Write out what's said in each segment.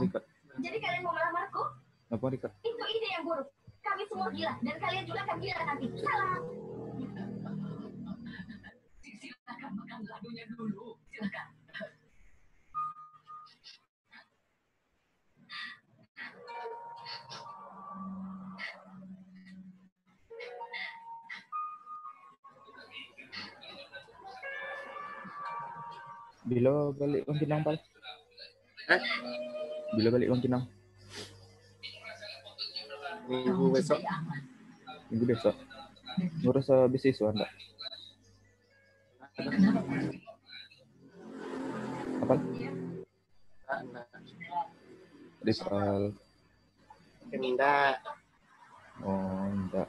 Rikat. Jadi kalian mau melamarku? Apa Rikat? Itu ide yang buruk. Kami semua gila dan kalian juga akan gila nanti. Salah. Silakan makan ladunya dulu. Silakan. Bila balik Bang Kinang Pal? Bila balik Bang Kinang? Minggu besok. Minggu besok. Ngurus beasiswa enggak? Apa? Enggak. Ripal. Enggak. Oh, enggak.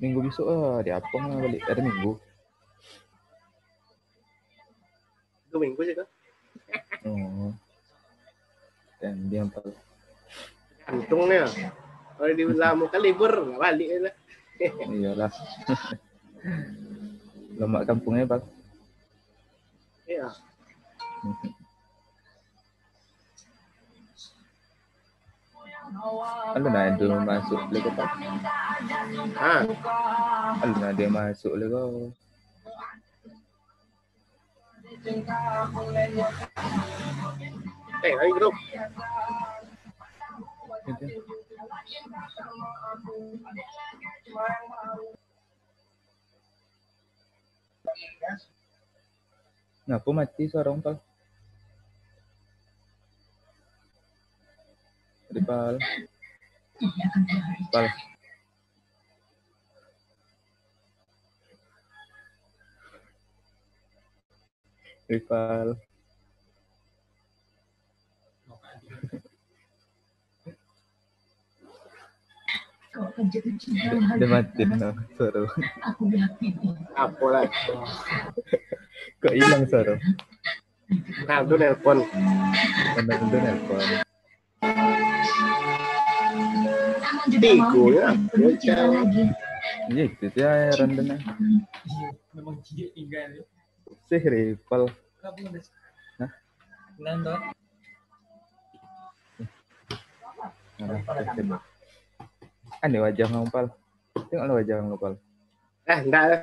Minggu besok di Apong balik ada minggu. Itu minggu sih kan? Oh. Dan dia Pal. Gantungnya. Kalau di lama kan libur nggak balik lah. Iyalah. Lemak kampungnya Pal. Iya. Alun ada masuk lagi Pal. Alun ada masuk lagi. Lagi grup. Ngaku mati seorang Pal. Ripal. Pal. Ripal. Dia mati no, suara. Apa lah? Kok hilang suara? Nah, itu nelpon. Benar-benar nelpon. Tigo ya. Iya itu dia rendahnya. Memang cilik tinggal. Sih Ripal. Hah? Nando. Aneh wajah kamu Pal. Tengoklah wajah kamu Pal. Enggak lah.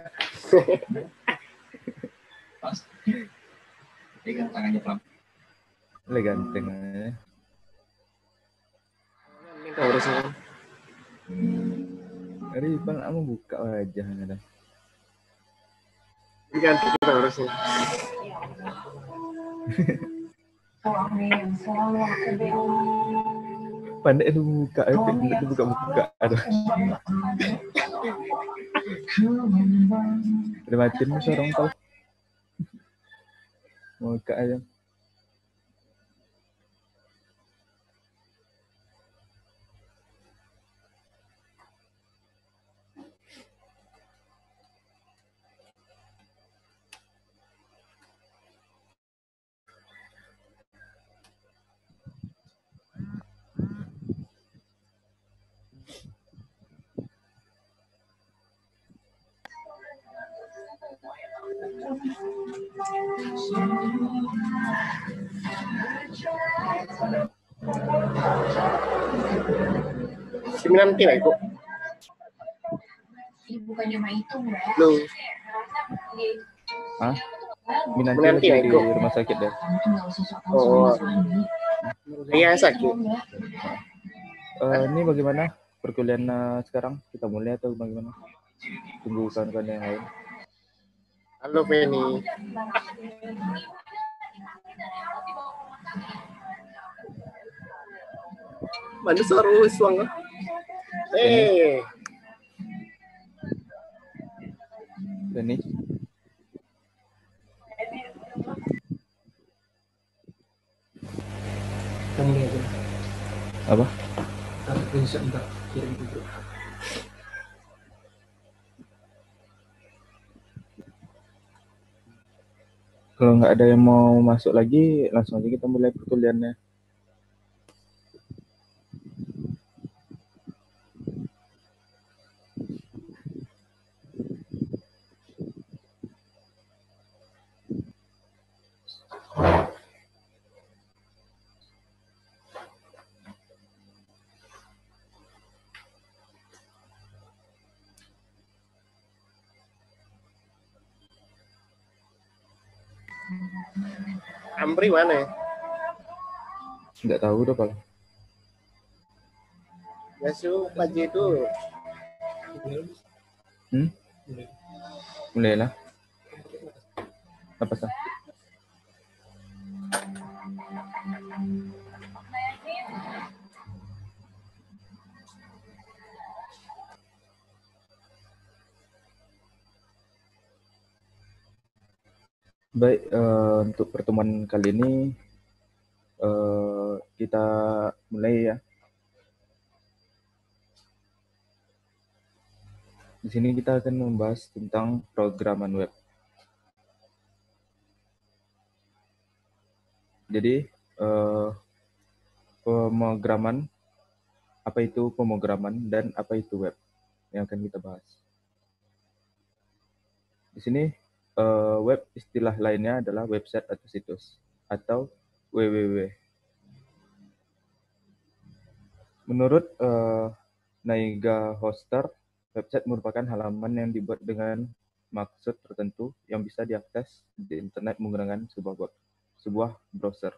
Pegang tangannya pelan. Lebih ganteng aja. Minta urusan. Ripal kamu buka wajahnya dah. Diganti kita urusan. Pandai itu buka, itu buka. Aduh. Udah mati nih seorang Pal. Mau buka aja. Nanti lah itu. Bukannya mah itu enggak. Lu. Hah? Minanti Minanti lagi di Eko. rumah sakit dah. Oh. Iya sakit. Ini bagaimana perkuliahan sekarang? Kita mulai atau bagaimana? Tunggu kawan-kawan yang lain. Halo Penny. Mana suara suang? Ini Kamu lihat aja. apa? Taruh screenshot ntar kirim ke grup. Kalau nggak ada yang mau masuk lagi, langsung aja kita mulai perkuliahannya. Amri mana ya? Nggak tahu tuh kalau. Yasu Paji itu Mulai lah. Apa sih? Baik, untuk pertemuan kali ini kita mulai ya. Di sini kita akan membahas tentang programan web. Jadi, pemrograman, apa itu pemrograman dan apa itu web yang akan kita bahas. Di sini web istilah lainnya adalah website atau situs atau www. Menurut Naiga Hoster, website merupakan halaman yang dibuat dengan maksud tertentu yang bisa diakses di internet menggunakan sebuah browser.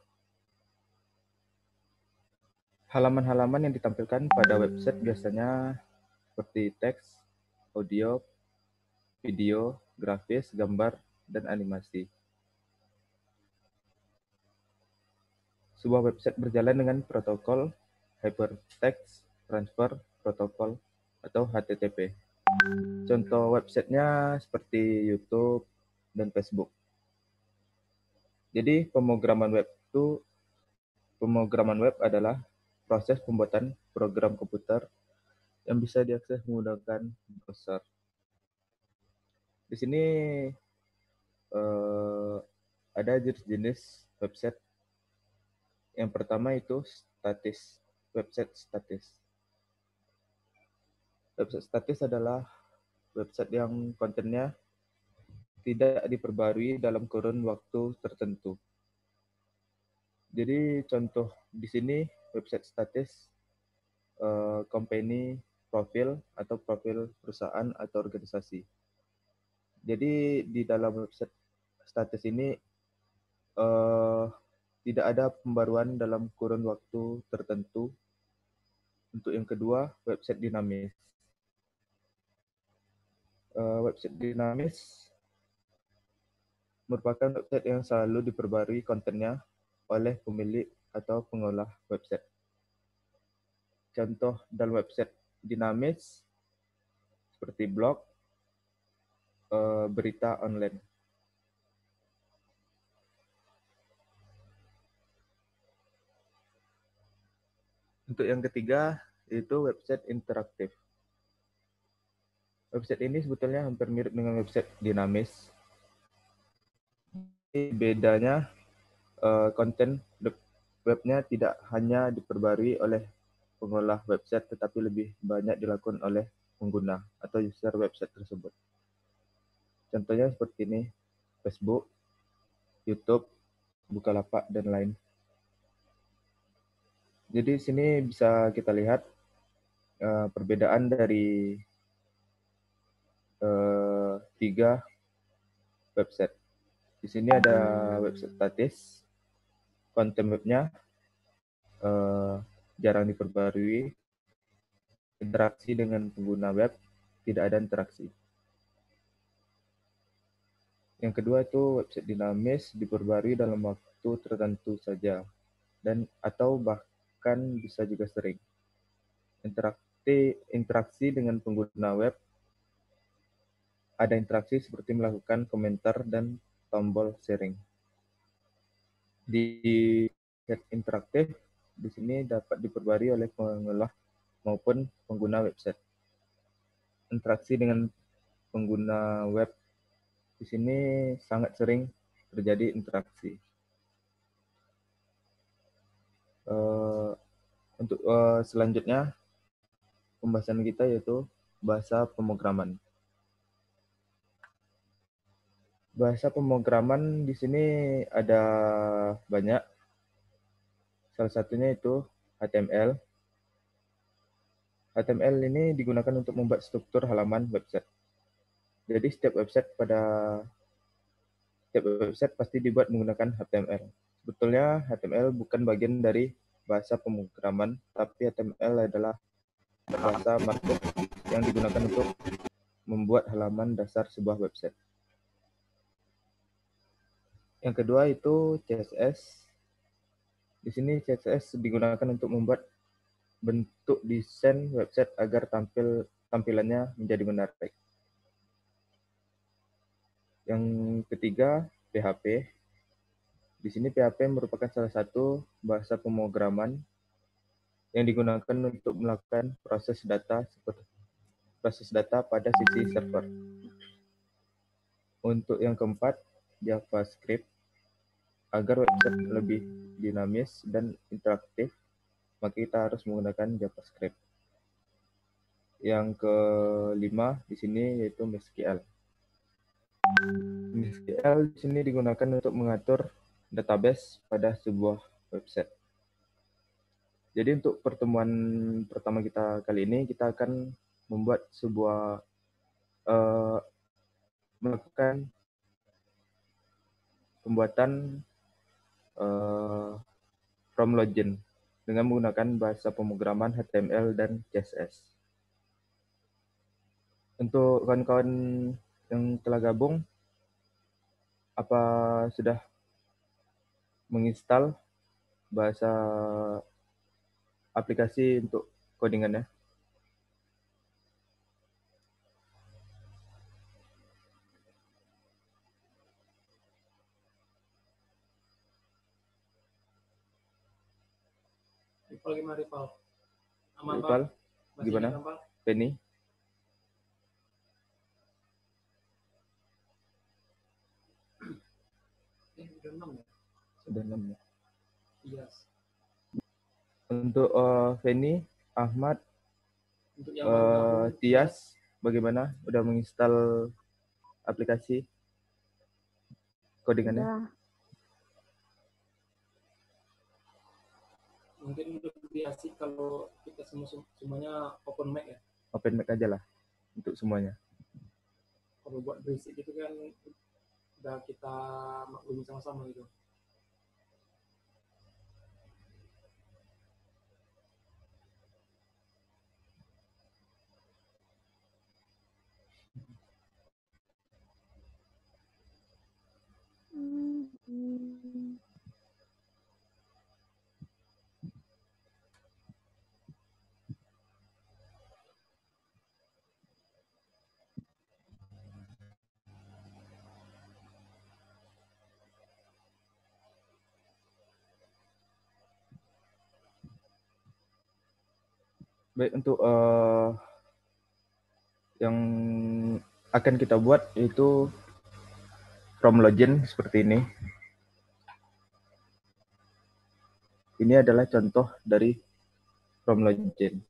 Halaman-halaman yang ditampilkan pada website biasanya seperti teks, audio, video, grafis, gambar, dan animasi. Sebuah website berjalan dengan protokol Hypertext Transfer Protocol atau HTTP. Contoh websitenya seperti YouTube dan Facebook. Jadi pemrograman web adalah proses pembuatan program komputer yang bisa diakses menggunakan browser. Di sini ada jenis website. Yang pertama itu website statis. Website statis adalah website yang kontennya tidak diperbarui dalam kurun waktu tertentu. Jadi contoh di sini website statis company profil atau profil perusahaan atau organisasi. Jadi di dalam website statis ini tidak ada pembaruan dalam kurun waktu tertentu. Untuk yang kedua, website dinamis. Website dinamis merupakan website yang selalu diperbarui kontennya oleh pemilik atau pengolah website. Contoh dalam website dinamis seperti blog, berita online. Untuk yang ketiga, yaitu website interaktif. Website ini sebetulnya hampir mirip dengan website dinamis. Bedanya konten webnya tidak hanya diperbarui oleh pengolah website, tetapi lebih banyak dilakukan oleh pengguna atau user website tersebut. Contohnya seperti ini, Facebook, YouTube, Bukalapak, dan lain. Jadi sini bisa kita lihat perbedaan dari 3 website. Di sini ada website statis, konten webnya jarang diperbarui, interaksi dengan pengguna web, tidak ada interaksi. Yang kedua itu website dinamis, diperbarui dalam waktu tertentu saja, dan atau bahkan bisa juga sering. Interaksi dengan pengguna web, ada interaksi seperti melakukan komentar dan tombol sharing. Di website interaktif, di sini dapat diperbarui oleh pengolah maupun pengguna website. Interaksi dengan pengguna web di sini sangat sering terjadi interaksi. Untuk selanjutnya, pembahasan kita yaitu bahasa pemrograman. Bahasa pemrograman di sini ada banyak. Salah satunya itu HTML. HTML ini digunakan untuk membuat struktur halaman website. Jadi setiap website pada Setiap website pasti dibuat menggunakan HTML. Sebetulnya HTML bukan bagian dari bahasa pemrograman, tapi HTML adalah bahasa markup yang digunakan untuk membuat halaman dasar sebuah website. Yang kedua itu CSS. Di sini CSS digunakan untuk membuat bentuk desain website agar tampilannya menjadi menarik. Yang ketiga, PHP. Di sini PHP merupakan salah satu bahasa pemrograman yang digunakan untuk melakukan proses data pada sisi server. Untuk yang keempat, JavaScript. Agar website lebih dinamis dan interaktif, maka kita harus menggunakan JavaScript. Yang kelima di sini yaitu MySQL. MySQL di sini digunakan untuk mengatur database pada sebuah website. Jadi untuk pertemuan pertama kita kali ini, kita akan membuat melakukan pembuatan from login dengan menggunakan bahasa pemrograman HTML dan CSS. Untuk kawan-kawan yang telah gabung, apa sudah menginstal bahasa aplikasi untuk codingannya? Rival gimana Rival? Aman Pak? Rival, Masih gimana? aman, Pak? Penny? Udah 6 ya? Sudah 6 ya. Iya. Untuk Penny, Ahmad, Untuk yang baru gabung, Tias, bagaimana? Udah menginstal aplikasi codingannya? Udah. mungkin lebih asik kalau kita semuanya open mic ya. Open mic aja lah untuk semuanya. Kalau buat berisik gitu kan udah kita maklumi sama-sama gitu. Baik, untuk yang akan kita buat itu from login seperti ini. Ini adalah contoh dari from login.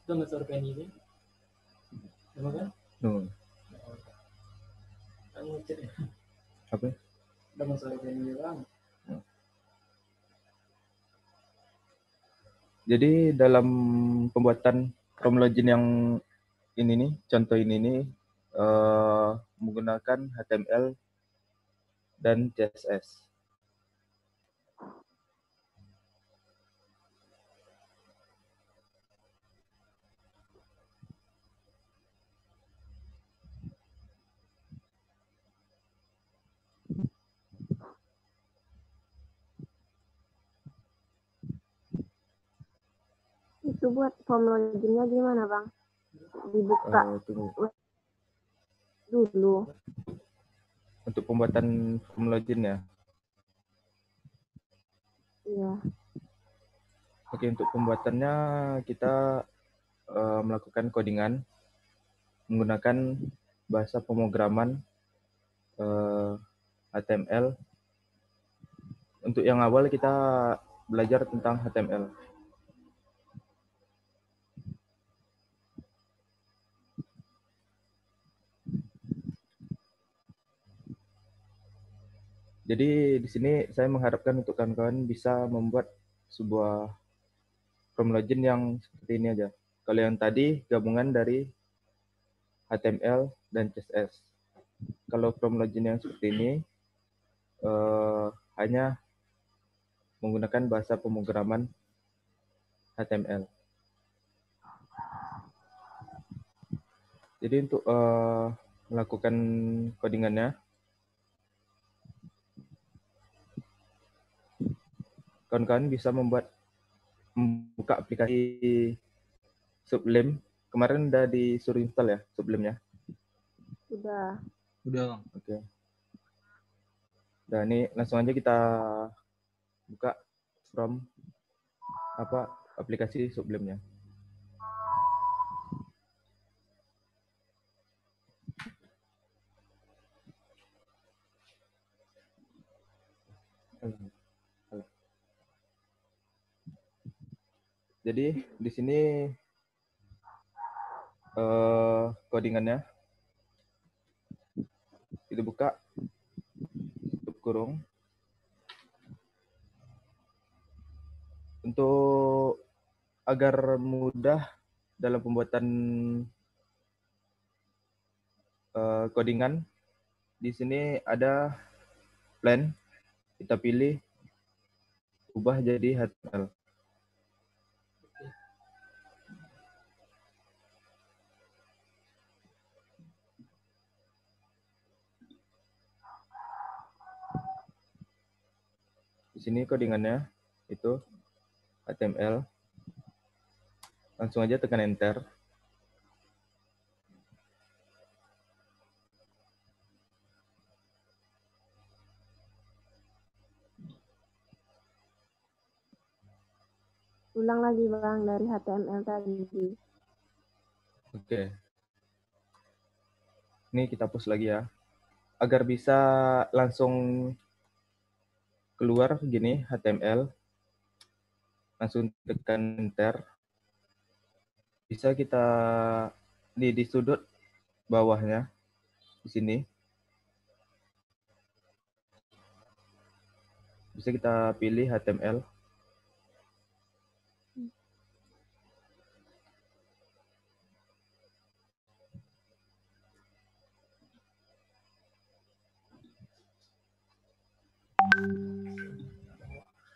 Udah nggak suara Penny ini? Emang kan? Kan ngecek ya? Apa? Udah nggak suara Penny bang. Jadi dalam pembuatan from login yang ini nih, contoh ini nih menggunakan HTML dan CSS. Itu buat form loginnya gimana Bang? Dibuka Tunggu. dulu. Untuk pembuatan form login ya. Iya. Oke, untuk pembuatannya kita melakukan codingan menggunakan bahasa pemrograman HTML. Untuk yang awal kita belajar tentang HTML. Jadi di sini saya mengharapkan untuk kawan-kawan bisa membuat sebuah FromLogin yang seperti ini aja. Kalau yang tadi gabungan dari HTML dan CSS. Kalau FromLogin yang seperti ini hanya menggunakan bahasa pemrograman HTML. Jadi untuk melakukan codingannya, kawan-kawan bisa membuka aplikasi Sublime. Kemarin udah disuruh install ya Sublime-nya? Udah. Udah, Bang. Oke. Dan ini langsung aja kita buka from aplikasi Sublime-nya. Jadi di sini codingannya kita buka tutup kurung. Untuk agar mudah dalam pembuatan codingan, di sini ada plan, kita pilih ubah jadi HTML. Di sini codingannya itu HTML. Langsung aja tekan enter. Ulang lagi Bang dari HTML tadi. Oke. Ini kita hapus lagi ya. Agar bisa langsung keluar gini HTML, langsung tekan enter. Bisa kita di sudut bawahnya di sini. Bisa kita pilih HTML.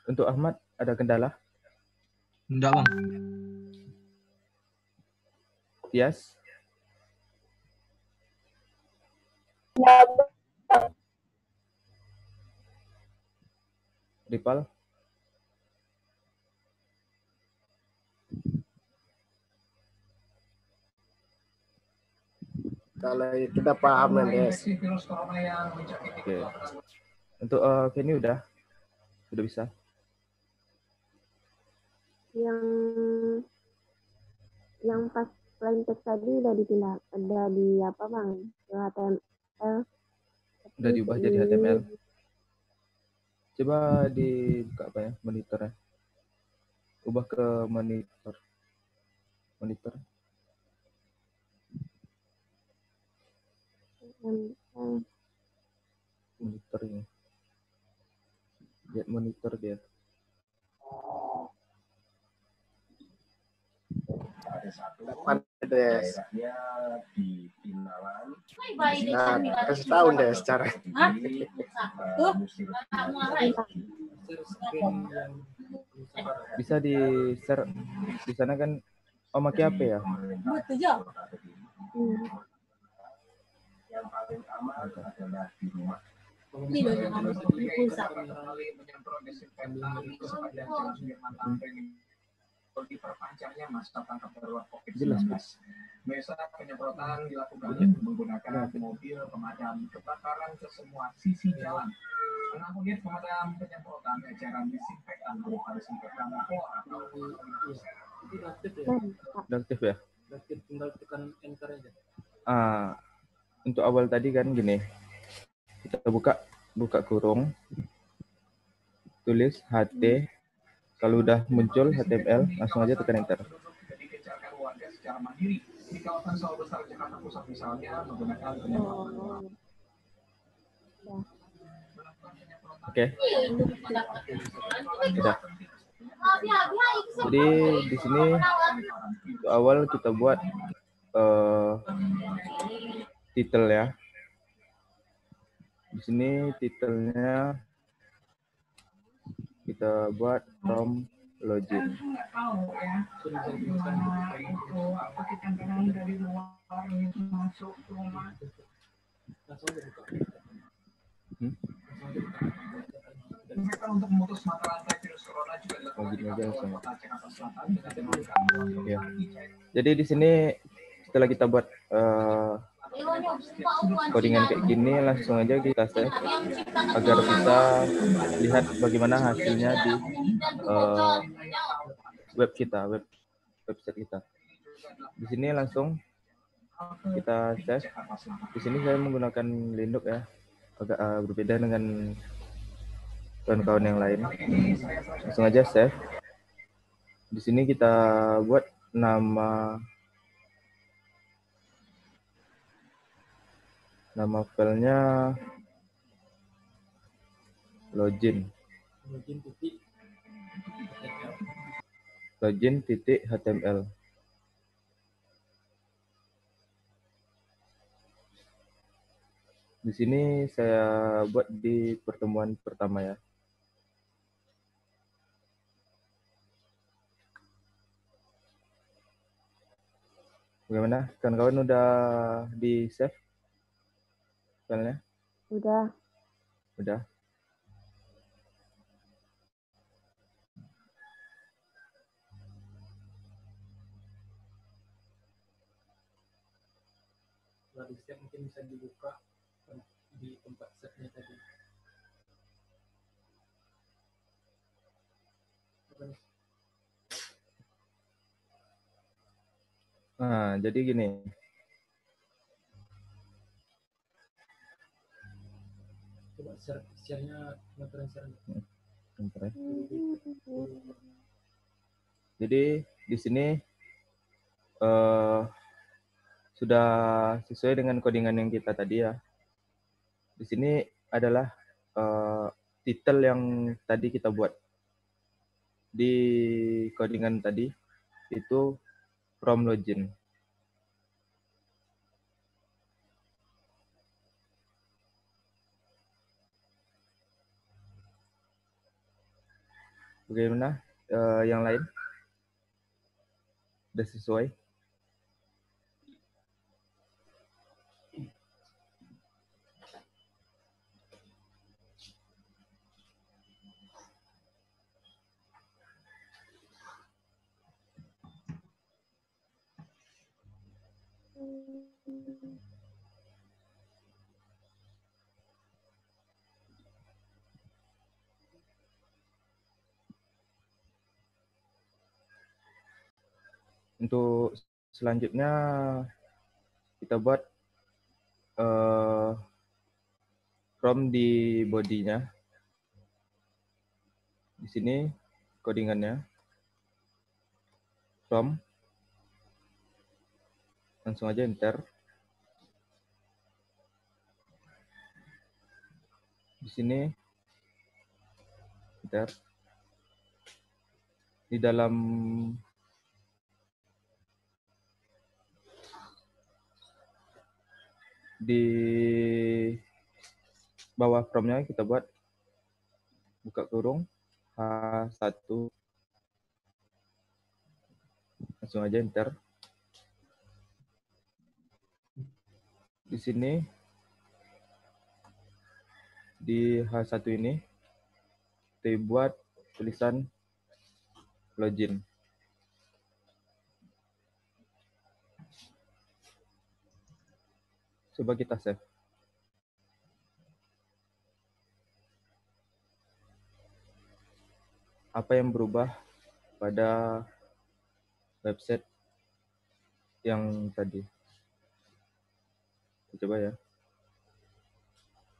Untuk Ahmad, ada kendala? Enggak, Bang. Tias? Ripal? Kalau itu udah paham kan, Des. Oke. Untuk Kenny udah bisa. Yang pas plain text tadi udah dipindah, udah di apa Bang? Ke HTML. Udah diubah jadi HTML. Coba dibuka apa ya, monitornya. Ubah ke monitor. Monitor ini. Lihat monitor dia. Depan, Des. Nah, kasih tahu Des cara. Bisa di share di sana kan. Oh, pakai HP ya? Yang paling aman adalah di rumah. Ini loh yang harus dipulsa. Diperpanjangnya masa tanggap darurat Jelas, COVID-19. Biasa penyemprotan dilakukan dengan menggunakan mobil pemadam kebakaran ke semua sisi jalan. 6 unit pemadam penyemprotan cairan disinfektan berupa disinfektan alkohol atau Itu udah aktif ya? Udah aktif ya? Udah aktif, tinggal tekan enter aja. Untuk awal tadi kan gini. Kita buka kurung. Tulis HT. Kalau udah muncul HTML, langsung aja tekan enter. Dikejarkan warga secara mandiri di kawasan sawah besar Jakarta Pusat misalnya menggunakan penyemprotan. Oke. Sudah. Jadi di sini awal kita buat title ya. Di sini titelnya kita buat from login. Nggak tahu ya gimana itu apa kita kadang dari luar itu masuk ke rumah. Langsung aja buka. Mereka untuk memutus mata rantai virus corona juga dilakukan di Kabupaten Kota Jakarta Selatan dengan menggunakan Ya. Jadi di sini setelah kita buat codingan kayak gini, langsung aja kita save agar bisa lihat bagaimana hasilnya di website kita. Di sini langsung kita save. Di sini saya menggunakan Linux ya, agak berbeda dengan kawan-kawan yang lain. Langsung aja save. Di sini kita buat nama filenya login. Login.html. Di sini saya buat di pertemuan pertama ya. Bagaimana? Kawan-kawan udah di save filenya? Udah. Udah. Setelah di save mungkin bisa dibuka di tempat save-nya tadi. Nah, jadi gini. Coba share-nya penonton share. Bentar ya. Jadi di sini sudah sesuai dengan codingan yang kita tadi ya. Di sini adalah title yang tadi kita buat. Di codingan tadi itu from login. Bagaimana yang lain? Sudah sesuai? Untuk selanjutnya kita buat from di bodinya. Di sini codingannya from, langsung aja enter. Di sini enter. Di dalam bawah from-nya kita buat buka kurung H1, langsung aja enter. Di sini di H1 ini kita buat tulisan login. Coba kita save. Apa yang berubah pada website yang tadi? Kita coba ya.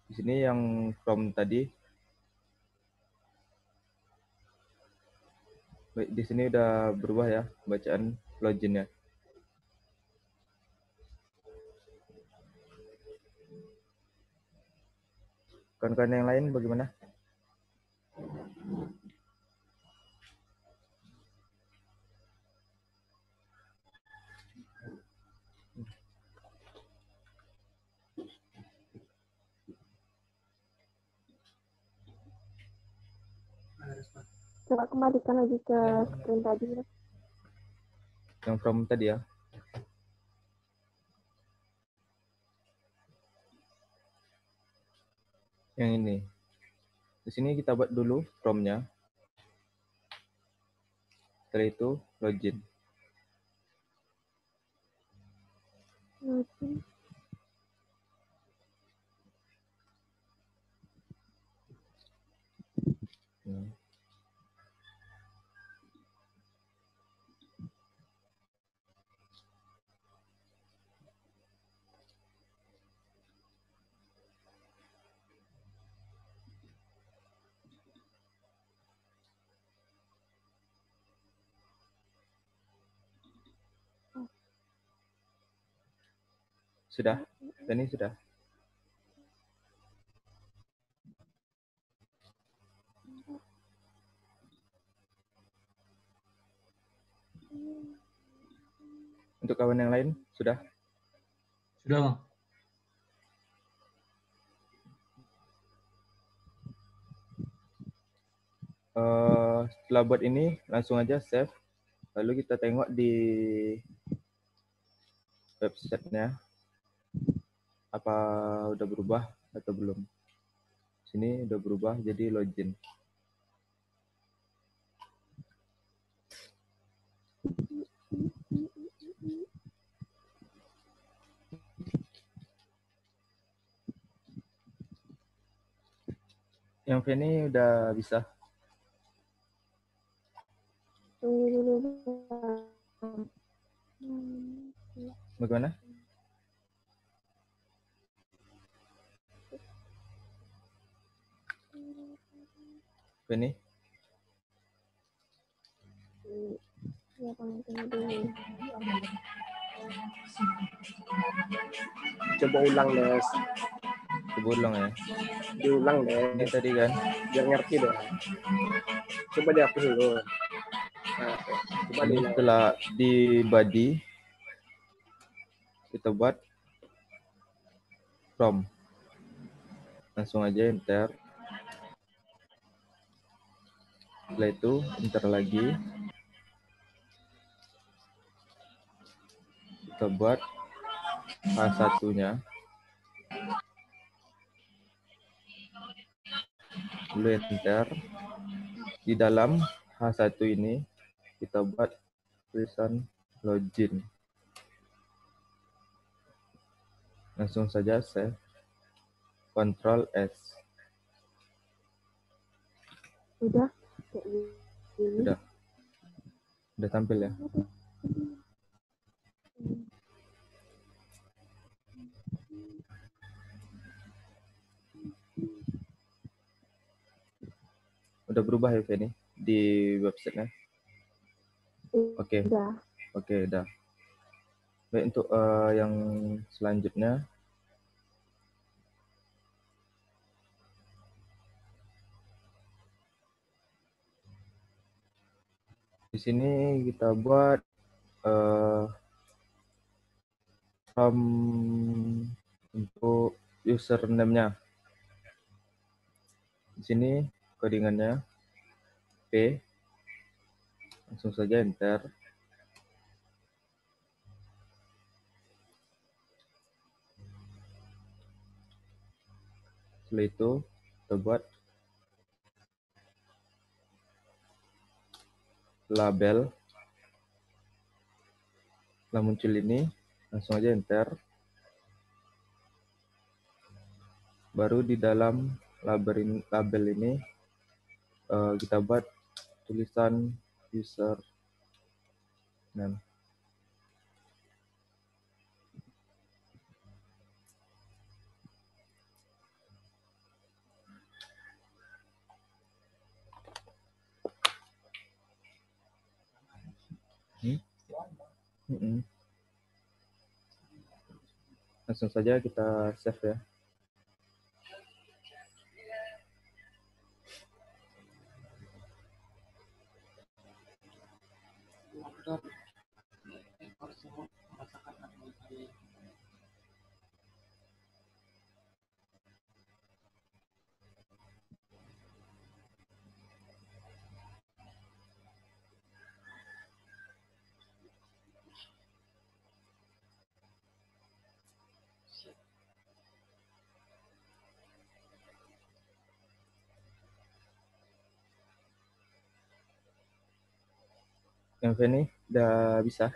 Di sini yang from tadi, di sini udah berubah ya bacaan loginnya. Kawan-kawan yang lain bagaimana? Coba kembalikan lagi ke screen tadi. Yang from tadi ya. Yang ini. Di sini kita buat dulu from-nya. Setelah itu login. Login. Hmm. Sudah? Ini sudah. Untuk kawan yang lain sudah? Sudah, Bang. Setelah buat ini langsung aja save. Lalu kita tengok di websitenya apa udah berubah atau belum. Sini udah berubah jadi login. Yang Feni udah bisa. Tunggu dulu. Bagaimana? Feni? Ya, Bang, tunggu dulu. Coba ulang deh. Coba ulang ya. Diulang deh. Ini tadi kan. Biar ngerti deh. Coba dihapus dulu. Nah, coba Ini diulang. setelah di body kita buat from. Langsung aja enter. Setelah itu enter lagi. Kita buat H1-nya. Lalu enter. Di dalam H1 ini kita buat tulisan login. Langsung saja save. Ctrl S. Udah? Kayak gini. Udah. Udah tampil ya. Udah berubah ya Feni di websitenya. Oke. Udah. Oke, udah. Baik, untuk yang selanjutnya di sini kita buat from untuk username-nya. Di sini codingannya P. Langsung saja enter. Setelah itu kita buat label. Setelah muncul ini langsung aja enter. Baru di dalam label ini kita buat tulisan user name. Langsung saja kita save ya. Yang ini udah bisa.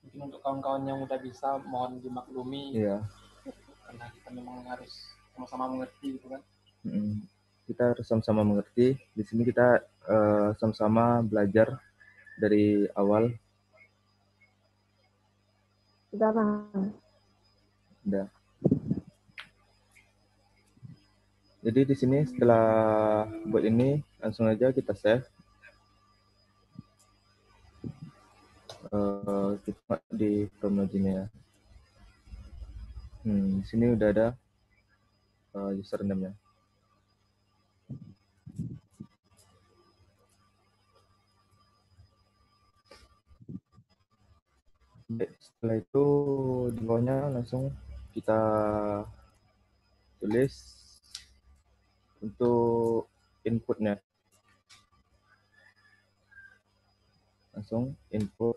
Mungkin untuk kawan-kawan yang udah bisa, mohon dimaklumi Iya. karena kita memang harus sama-sama mengerti gitu kan. Kita harus sama-sama mengerti. Di sini kita sama-sama belajar dari awal. Sudah Bang. Udah. Jadi di sini setelah buat ini langsung aja kita save. Kita di Chrome-nya. Di sini udah ada username-nya. Setelah itu di bawahnya langsung kita tulis untuk inputnya. Langsung input.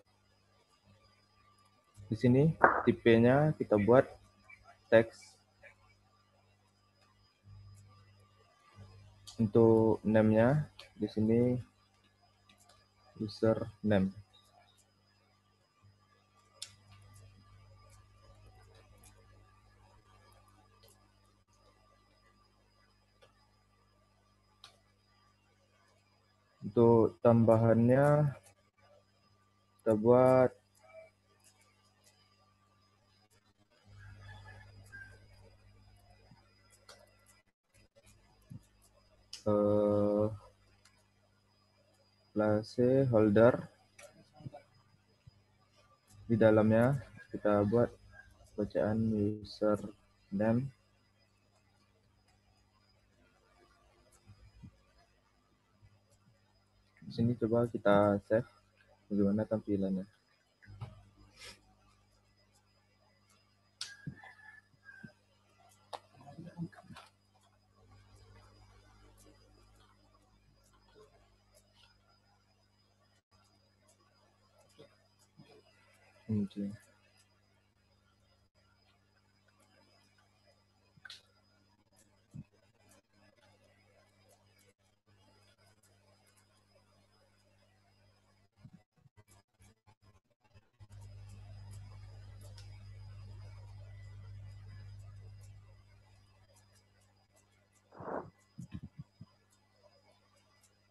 Di sini tipenya kita buat teks. Untuk name-nya di sini username. Untuk tambahannya kita buat placeholder. Di dalamnya kita buat bacaan username. Di sini coba kita save bagaimana tampilannya.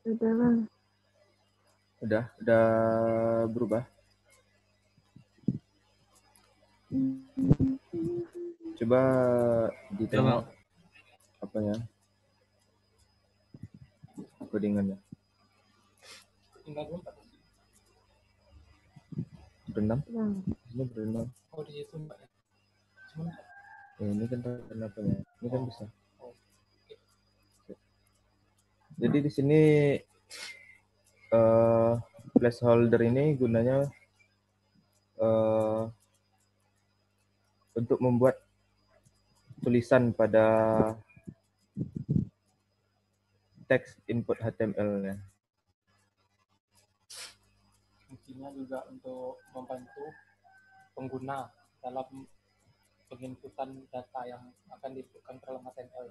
Sudah Bang. Udah berubah. Coba ditengok apanya, codingannya. Tinggal dulu Pak. Berenam? Bang. Ini berenam. Oh di situ Mbak. Cuman Ini kan kenapanya? Ini kan bisa. oh, Jadi di sini placeholder ini gunanya untuk membuat tulisan pada teks input HTML-nya. fungsinya juga untuk membantu pengguna dalam penginputan data yang akan diinputkan ke dalam HTML.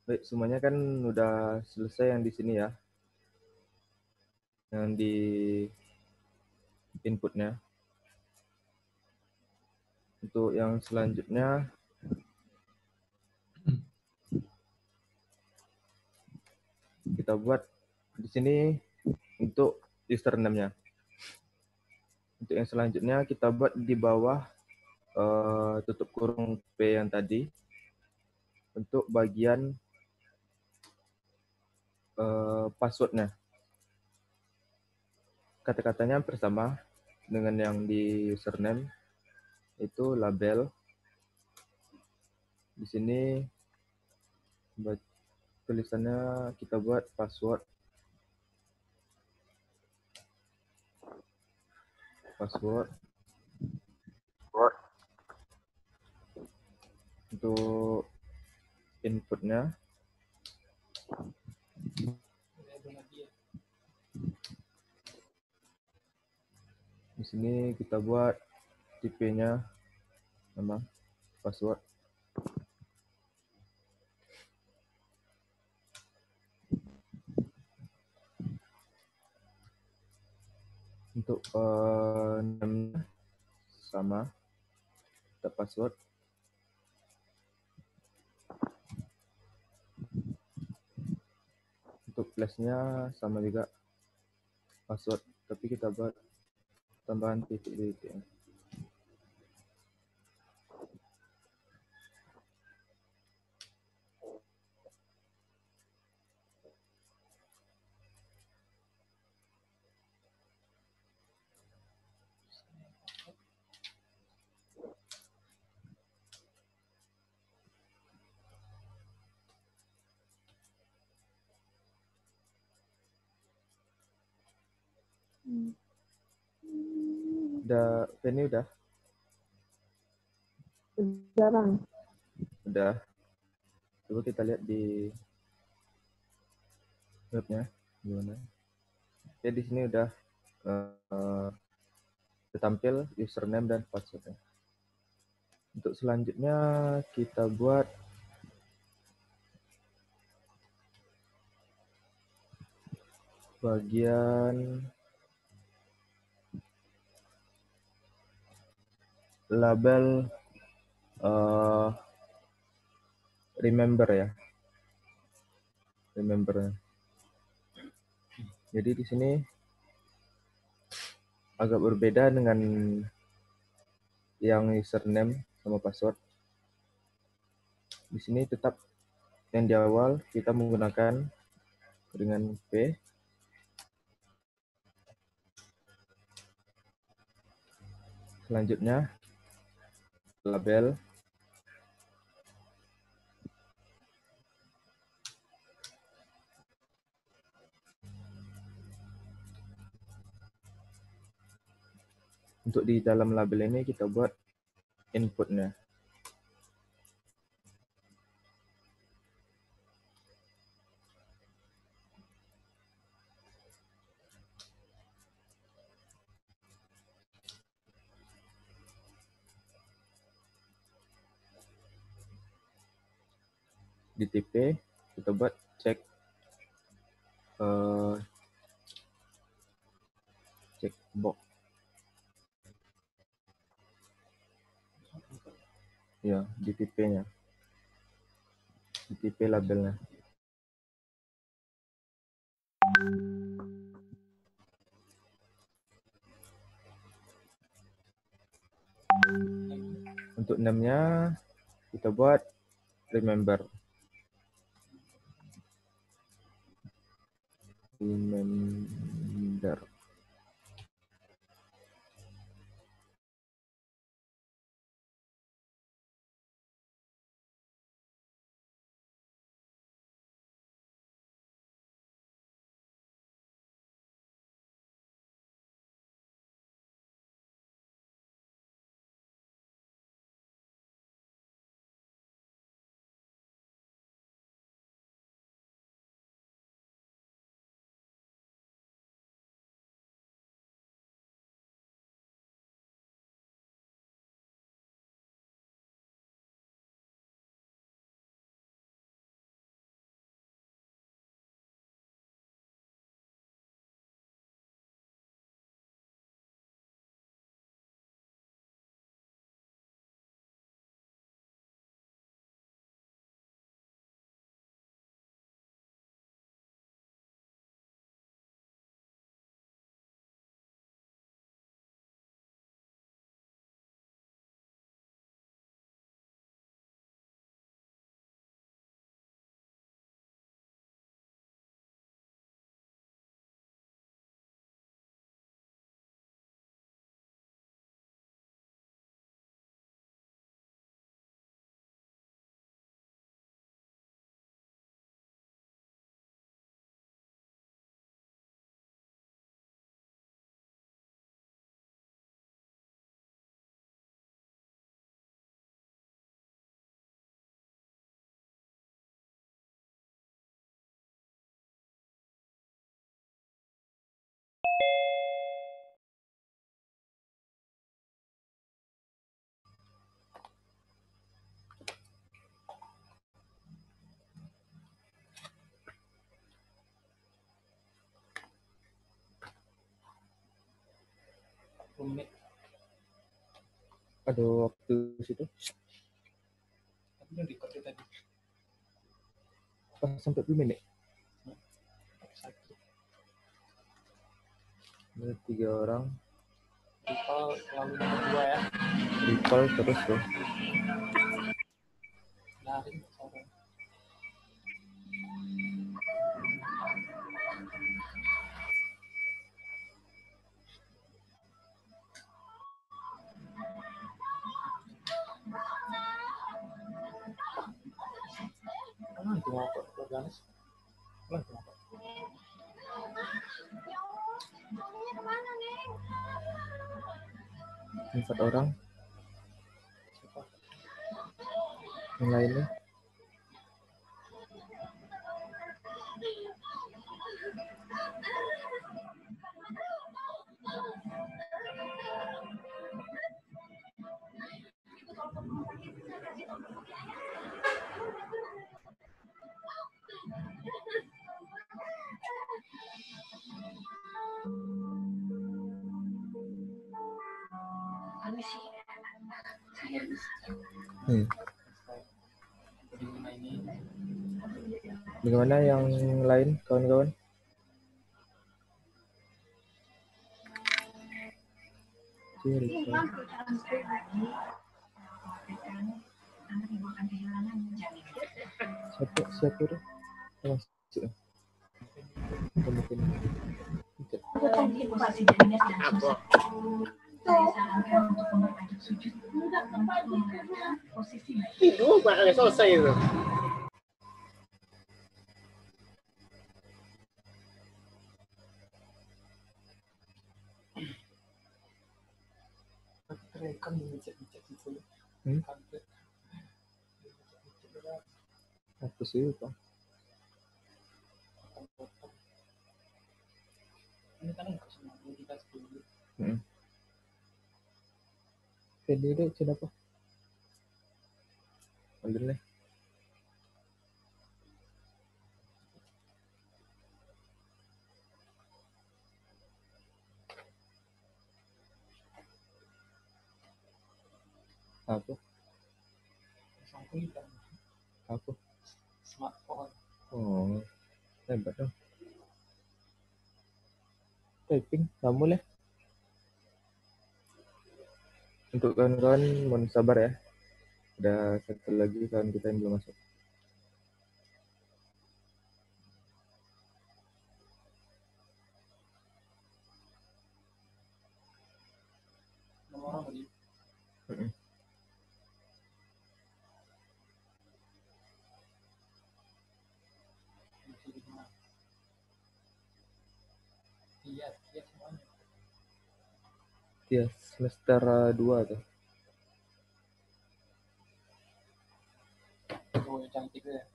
Baik, semuanya kan udah selesai yang di sini ya. Yang di inputnya. Untuk yang selanjutnya kita buat di sini untuk username-nya. Untuk yang selanjutnya kita buat di bawah tutup kurung P yang tadi untuk bagian passwordnya. Kata-katanya bersama dengan yang di username, itu label. Di sini tulisannya kita buat password. Untuk inputnya di sini kita buat tipenya memang password. Untuk name sama, kita password. Untuk flashnya sama juga password, tapi kita buat tambahan titik-titik. Udah, ini udah Bang. Udah. Coba kita lihat di webnya gimana. Oke, di sini udah tampil username dan passwordnya. Untuk selanjutnya kita buat bagian label remember ya. Remember. Jadi di sini agak berbeda dengan yang username sama password. Di sini tetap yang di awal kita menggunakan dengan P. Selanjutnya label. Untuk di dalam label ini kita buat inputnya. Di TP kita buat cek checkbox ya, di TP-nya, di TP labelnya. Untuk name-nya kita buat remember. 10 menit. Ada waktu situ Tapi udah record ya tadi. pas sampai 10 menit. Satu. Ini 3 orang. Rival lalu nomor 2 ya. Recall terus tuh. Lari sekarang. Itu apa? Organis. Itu apa? Maunya kemana, Neng? 4 orang. Siapa? Yang lainnya Permisi. Saya Bagaimana ini? bagaimana yang lain kawan-kawan? Recall. Siapa tuh? Masuk. Mungkin. Situasi jadinya sedang susah. Saya sarankan untuk memperbanyak sujud. Posisi baik. Tidur makanya selesai itu. Terekam dicek-cek gitu. Kampret. Apa sih Pak? Ini kan enggak semua dikasih dulu. Ini deh kenapa? Ambil nih. Apa? Sampai kan Apa? smartphone. Oh, hebat dong. Typing, kamu lah. Untuk kawan-kawan mohon sabar ya. Ada satu lagi kawan kita yang belum masuk. Nomor orang tadi. Masih di mana? Iya semuanya. Iya, semester 2 tuh. Oh, yang cantik ya.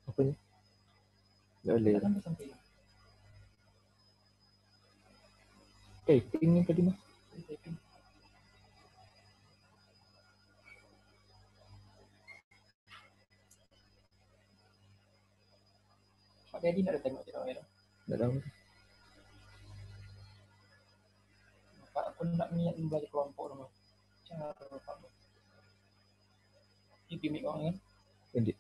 Apanya? Nggak boleh. Kan sampai Typing yang tadi mas. typing. Pak Dedi nggak ada tengok tidak ya? Nggak tahu. Pak aku nggak niat belajar kelompok dong. Cara Pak. Ini pimik orang kan? Ini.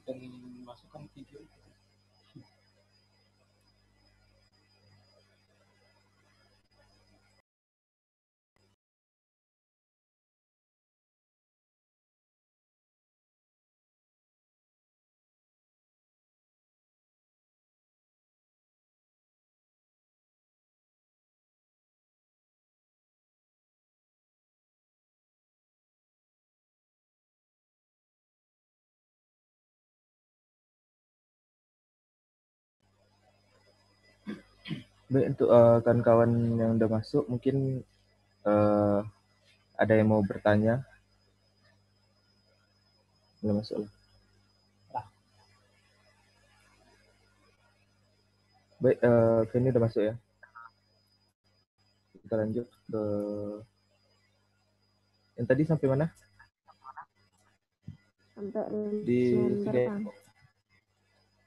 Dan masukkan video itu. Baik, untuk kawan-kawan yang udah masuk, mungkin ada yang mau bertanya? Udah masuk lah. Baik, ini udah masuk ya. Kita lanjut ke yang tadi sampai mana? Sampai Di member, sini. Bang.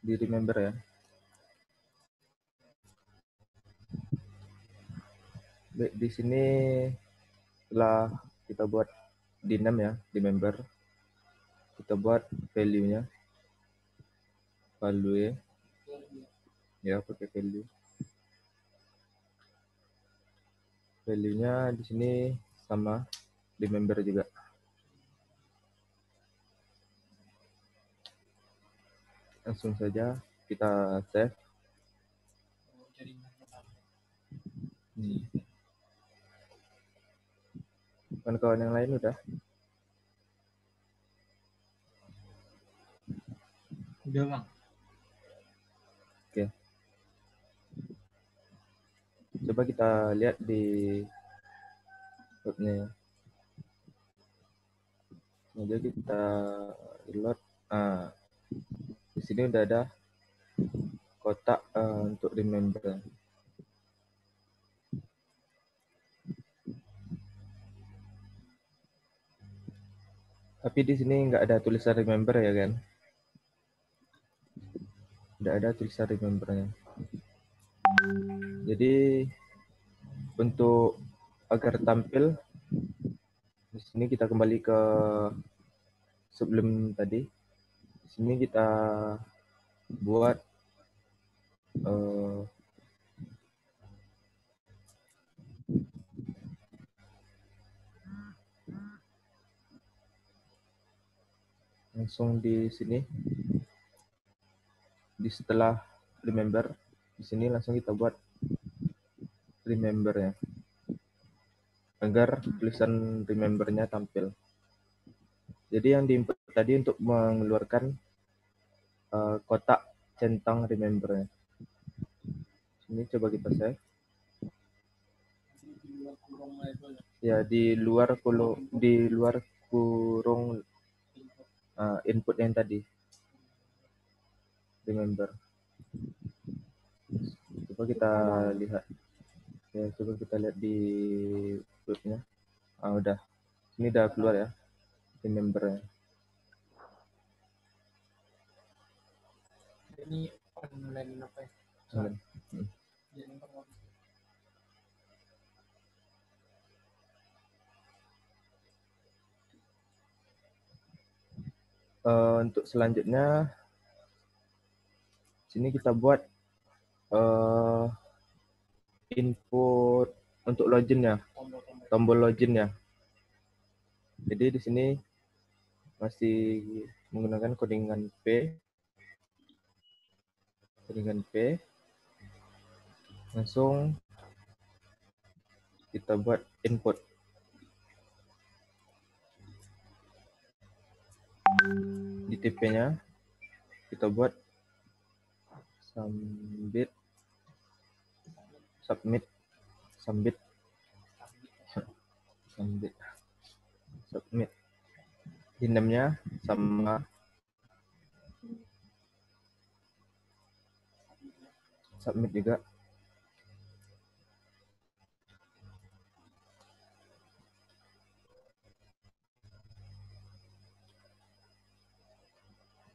di remember ya. Baik, di sini setelah kita buat di name ya, di member, kita buat value-nya, value ya, pakai value. Value-nya di sini sama di member juga. Langsung saja kita save. Kawan-kawan yang lain udah? Udah Bang. Oke. Coba kita lihat di webnya ya. Sengaja kita reload. Di sini udah ada kotak untuk remember. Tapi di sini nggak ada tulisan remember ya kan? Nggak ada tulisan remembernya. Jadi untuk agar tampil, di sini kita kembali ke sebelum tadi. Di sini kita buat langsung di sini, di setelah remember, di sini langsung kita buat remember ya, agar tulisan remembernya tampil. Jadi yang diinput tadi untuk mengeluarkan kotak centang remember-nya. Ini coba kita save. Ya, di luar kurung input yang tadi. Remember. Coba kita lihat. Ya, coba kita lihat di webnya. Udah. Ini udah keluar ya. Remember-nya. Ini online apa ya? Online. Untuk selanjutnya, sini kita buat input untuk login ya, tombol login ya. Jadi di sini masih menggunakan codingan P. Langsung kita buat input. Di TP-nya kita buat submit. Di name-nya sama submit juga.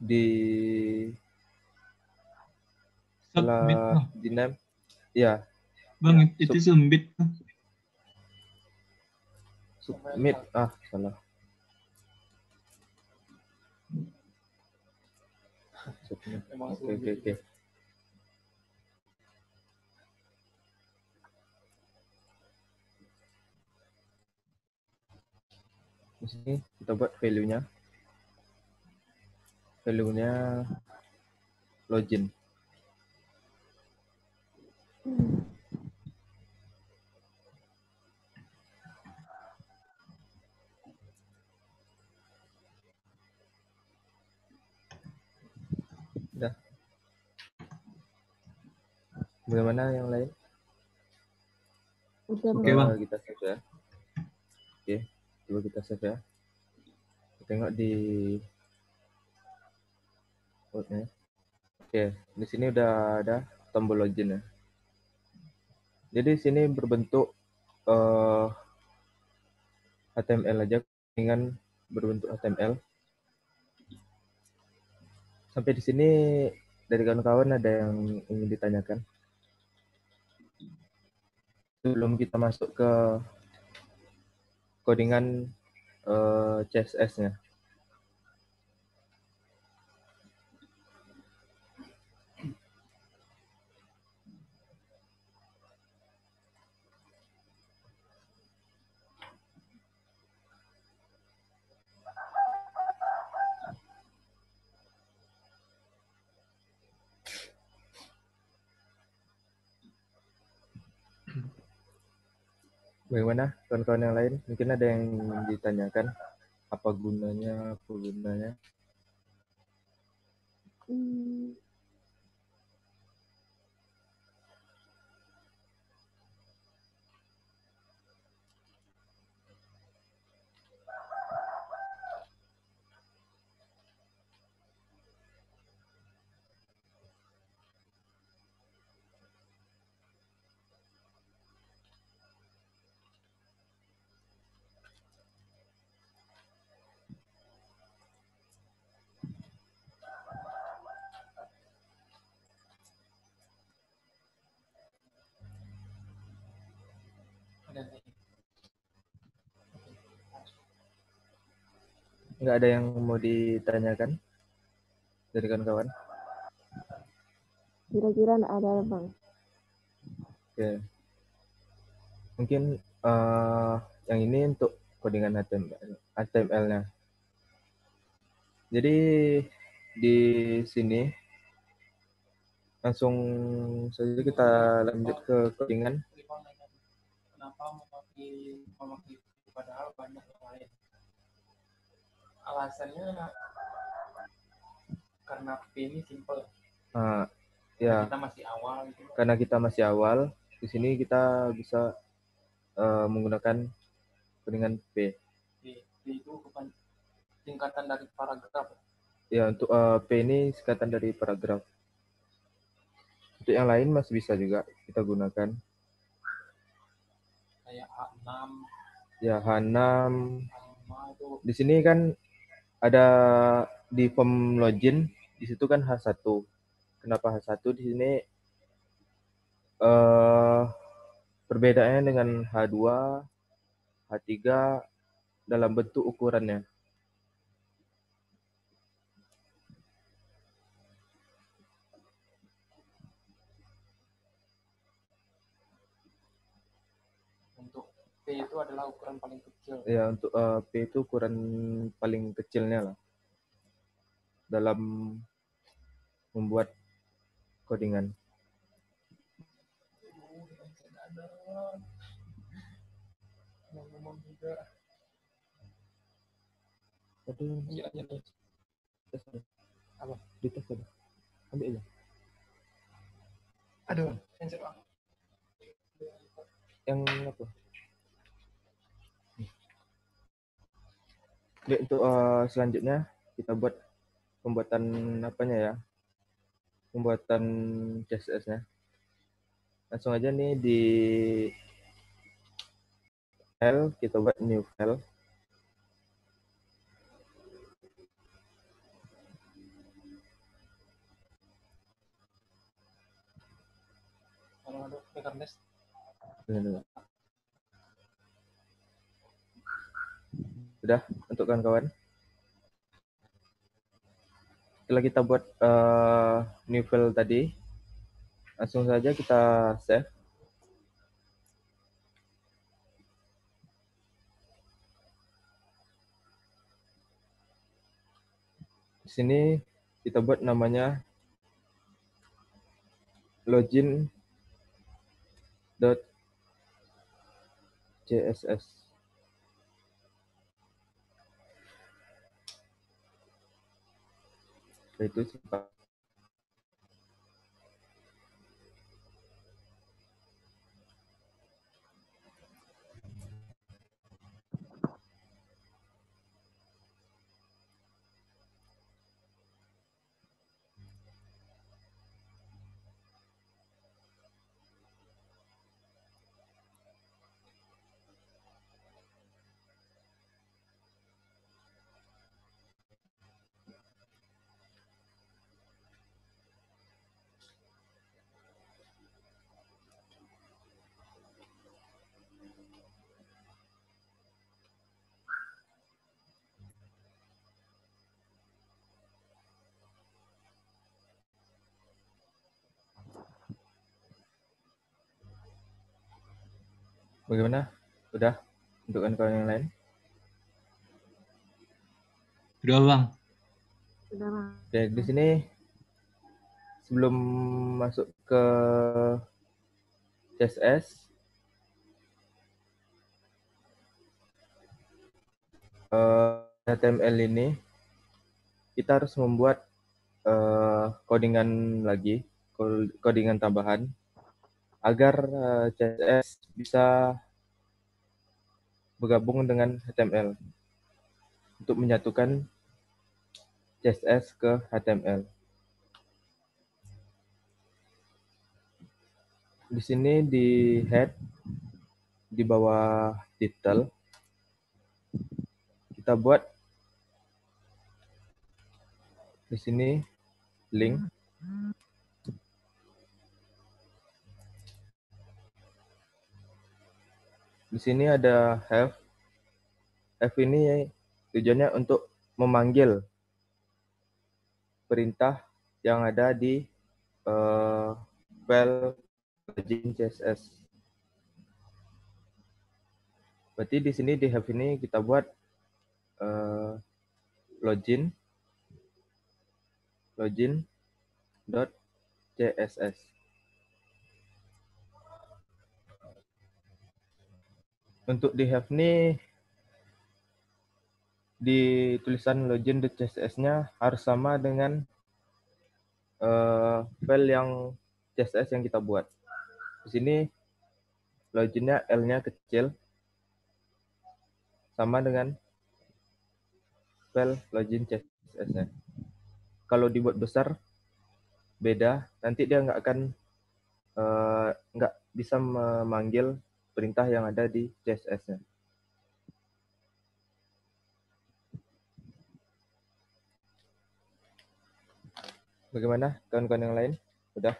Di Submit Bang. di name ya. Bang, itu submit. Submit. Salah. Submit. Oke. Di sini kita buat value-nya. Value-nya login. Udah. Bagaimana yang lain? Udah Oke, Bang. Kita save ya. Oke, coba kita save ya. Kita tengok di webnya. Oke, di sini udah ada tombol login ya. Jadi sini berbentuk HTML aja, dengan berbentuk HTML. Sampai di sini dari kawan-kawan ada yang ingin ditanyakan sebelum kita masuk ke codingan CSS-nya? Bagaimana kawan-kawan yang lain? Mungkin ada yang ditanyakan apa gunanya? Hmm, Ada nih. Nggak ada yang mau ditanyakan dari kawan-kawan? kira-kira nggak ada bang. Oke. Mungkin yang ini untuk codingan HTML-nya. Jadi di sini langsung saja kita lanjut ke codingan. Kenapa memakai padahal banyak yang lain? Alasannya karena P ini simple. Ya, Kita masih awal gitu. karena kita masih awal, di sini kita bisa menggunakan codingan P. P itu bukan singkatan dari paragraf. Ya, untuk P ini singkatan dari paragraf. Untuk yang lain masih bisa juga kita gunakan. Kayak H6. Ya, H6. Itu. Di sini kan ada di form login, di situ kan H1. Kenapa H1 di sini? Perbedaannya dengan H2, H3 dalam bentuk ukurannya. Untuk P itu adalah ukuran paling kecil. Ya, untuk P itu ukuran paling kecilnya lah dalam membuat codingan. Ngomong juga. Aduh, Iya, nih. tes ada. Apa? Di tes ada. Ambil aja. Aduh, cancel bang. Yang apa? Oke, untuk selanjutnya kita buat pembuatan apanya ya? Pembuatan CSS-nya. Langsung aja nih di file, kita buat new file. Kalau ada paper nest. Sudah untuk kawan-kawan. Setelah kita buat new file tadi, langsung saja kita save. Di sini kita buat namanya login.css. Itu simpan. Bagaimana? Udah untuk kawan-kawan yang lain? Udah bang. Sudah bang. Oke, di sini sebelum masuk ke CSS, HTML ini kita harus membuat codingan lagi, codingan tambahan agar CSS bisa bergabung dengan HTML untuk menyatukan CSS ke HTML. Di sini di head di bawah title kita buat di sini link. Di sini ada have. Have ini tujuannya untuk memanggil perintah yang ada di file login CSS. Berarti di sini di have ini kita buat login.css. Untuk di have ini di tulisan login.css-nya harus sama dengan file yang CSS yang kita buat. Di sini loginnya L-nya kecil sama dengan file login CSS-nya. Kalau dibuat besar beda, nanti dia nggak bisa memanggil perintah yang ada di CSS-nya. Bagaimana kawan-kawan yang lain? Udah?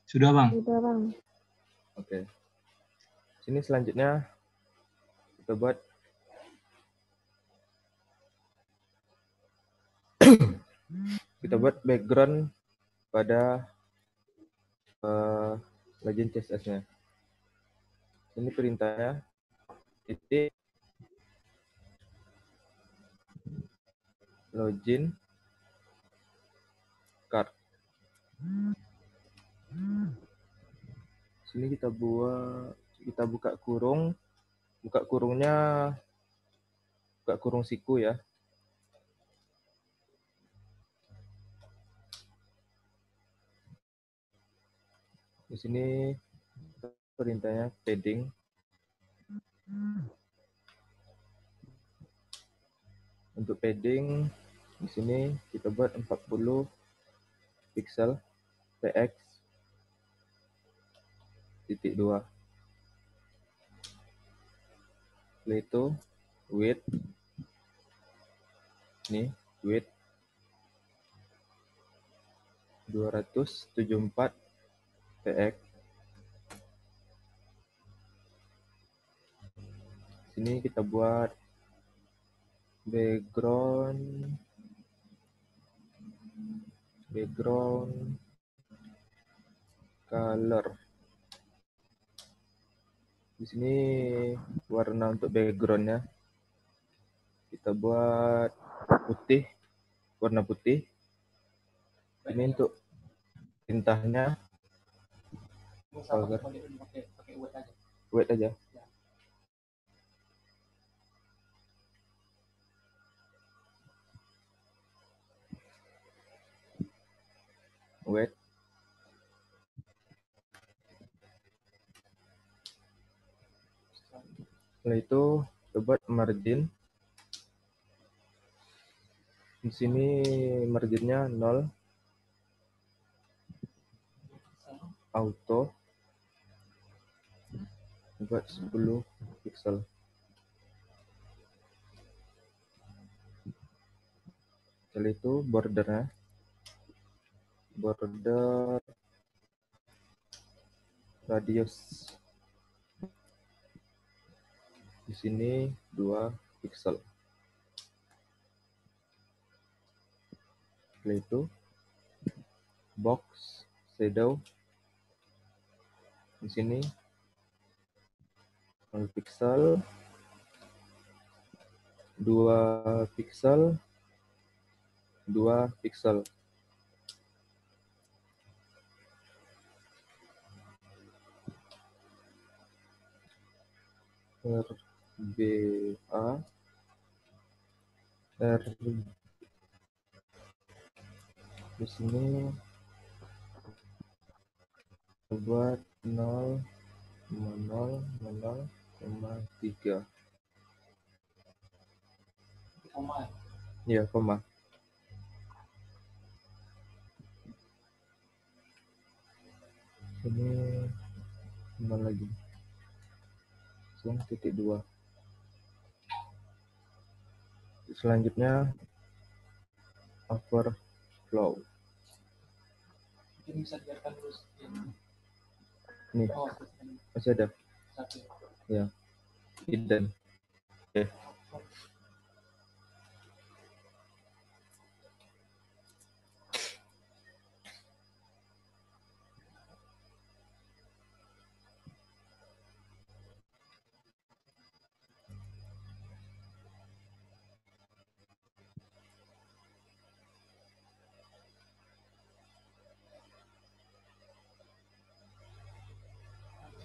Sudah bang. Sudah bang. Oke. Sini selanjutnya kita buat background pada login CSS-nya. Ini perintahnya titik login card. Sini kita buka kurung, buka kurung siku ya. Di sini perintahnya padding. Untuk padding di sini kita buat 40 pixel px titik 2. Setelah itu width ini width 274 px. Sini kita buat background color. Di sini warna untuk backgroundnya kita buat putih, warna putih. Ini untuk perintahnya pakai wait aja. Wait. Setelah itu kita buat margin. Di sini marginnya 0. Auto. Buat 10 pixel. Setelah itu border radius. Di sini 2 pixel. Setelah itu box shadow Di sini 0 pixel, 2 pixel, 2 pixel. RBA, di sini buat 0, 0,3. Koma. Ya, koma. Ini 0 lagi. 1.2. Selanjutnya overflow. Mungkin bisa biarkan terus Nih, oh, masih ada. satu. Ya, hidden. Oke.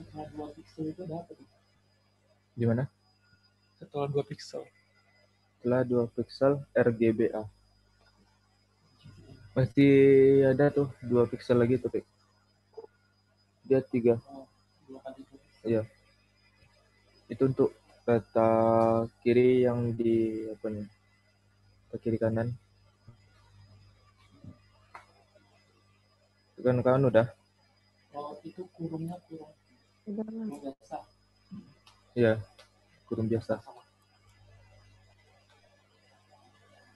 Setelah 2 pixel itu ada apa? Gimana? Setelah 2 pixel. Setelah 2 pixel RGBA. Masih ada tuh 2 pixel lagi tuh, Pik. Dia 3. Oh, 2 kali itu. Iya. Itu untuk peta kiri yang di apa nih? Peta kiri kanan. Itu kan kawan udah. Oh, itu kurungnya kurung Udah Bang. biasa. Iya. Kurung biasa.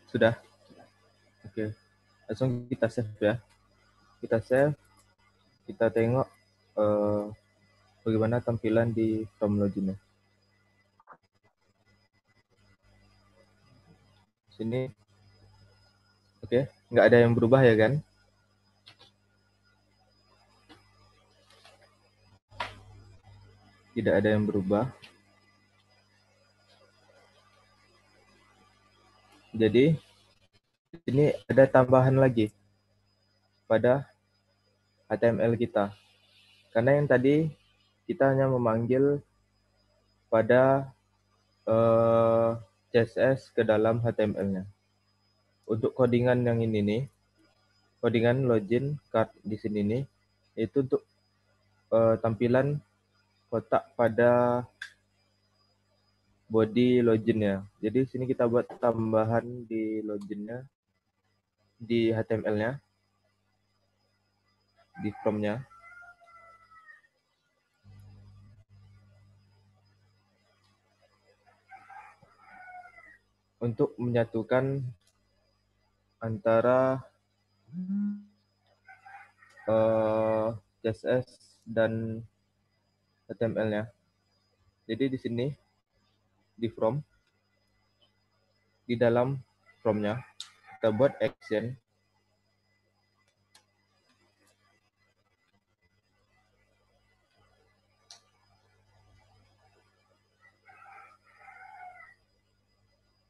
Sudah? Oke. Langsung kita save ya. Kita save. Kita tengok bagaimana tampilan di Chrome login-nya. Sini. Oke, nggak ada yang berubah ya kan? Tidak ada yang berubah. Jadi ini ada tambahan lagi pada HTML kita. Karena yang tadi kita hanya memanggil pada CSS ke dalam HTML-nya. Untuk codingan yang ini nih, codingan login card di sini nih, itu untuk tampilan kotak pada body login-nya. Jadi sini kita buat tambahan di login-nya, di HTML-nya, di from-nya. Untuk menyatukan antara CSS dan HTML-nya. Jadi di sini di from, di dalam from-nya kita buat action.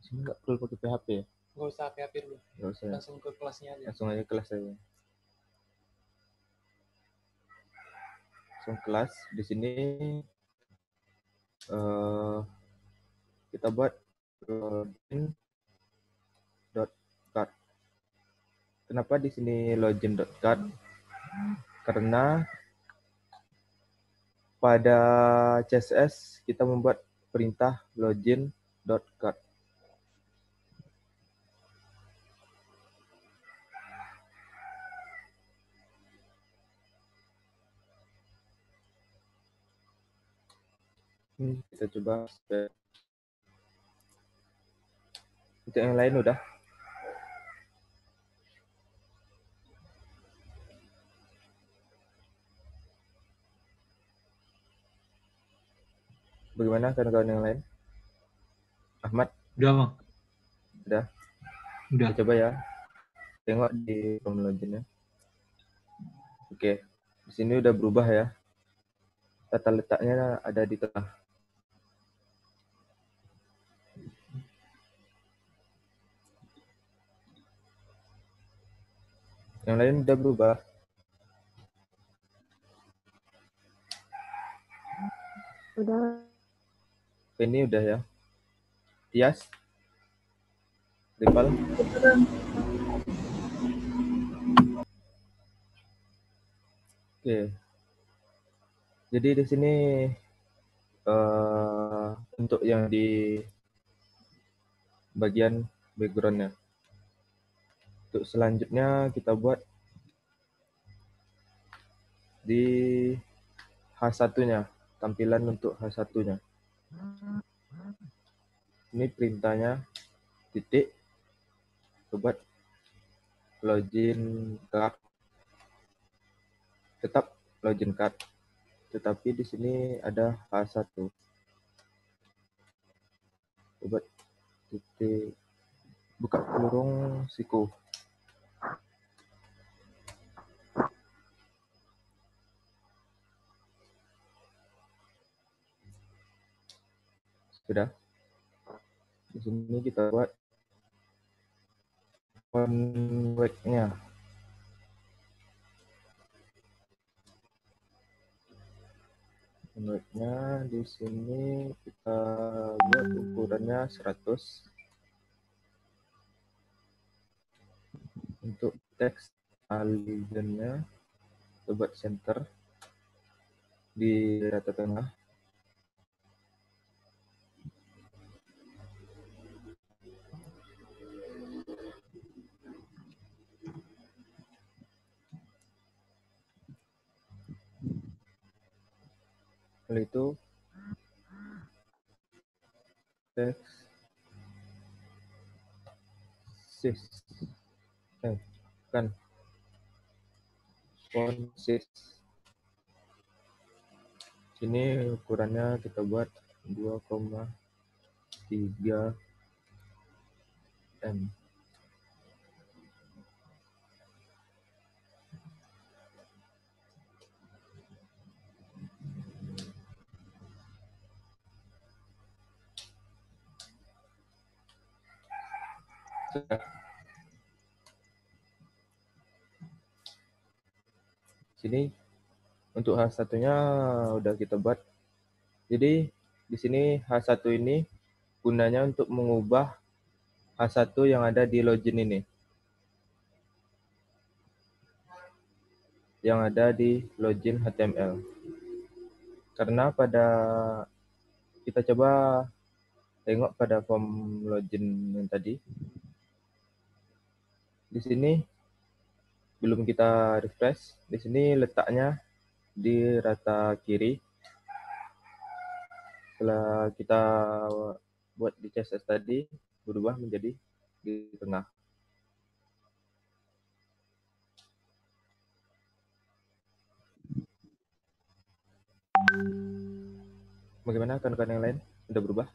Sini nggak perlu pakai PHP ya? Nggak usah PHP dulu. Nggak usah. Langsung ke kelasnya aja. Langsung aja kelas saya. Langsung kelas. Di sini kita buat login.card. Kenapa di sini login.card? Karena pada CSS kita membuat perintah login.card. Kita coba. Untuk yang lain udah. Bagaimana kawan-kawan yang lain? Ahmad? Udah Bang. Udah? Udah. Kita coba ya. Tengok di from login-nya. Oke. Di sini udah berubah ya. tata letaknya ada di tengah. Yang lain udah berubah. Udah. Ini udah ya. Tias, Ripal. Oke. Jadi di sini untuk yang di bagian background-nya. Untuk selanjutnya kita buat di H1-nya, tampilan untuk H1-nya. Ini perintahnya titik, buat login card, tetap login card, tetapi di sini ada H1. Buat titik, buka kurung siku. Sudah. Di sini kita buat convert-nya. Convert-nya di sini kita buat ukurannya 100. Untuk teks alignment-nya kita buat center di rata tengah. Lalu itu teks kan font size. Sini ukurannya kita buat 2,3 M. Sini untuk H1-nya udah kita buat. Jadi di sini H1 ini gunanya untuk mengubah H1 yang ada di login ini. Yang ada di login HTML. Karena pada kita coba tengok pada form login yang tadi. Di sini belum kita refresh, di sini letaknya di rata kiri. Setelah kita buat di CSS tadi, berubah menjadi di tengah. Bagaimana rekan-rekan yang lain? Sudah berubah?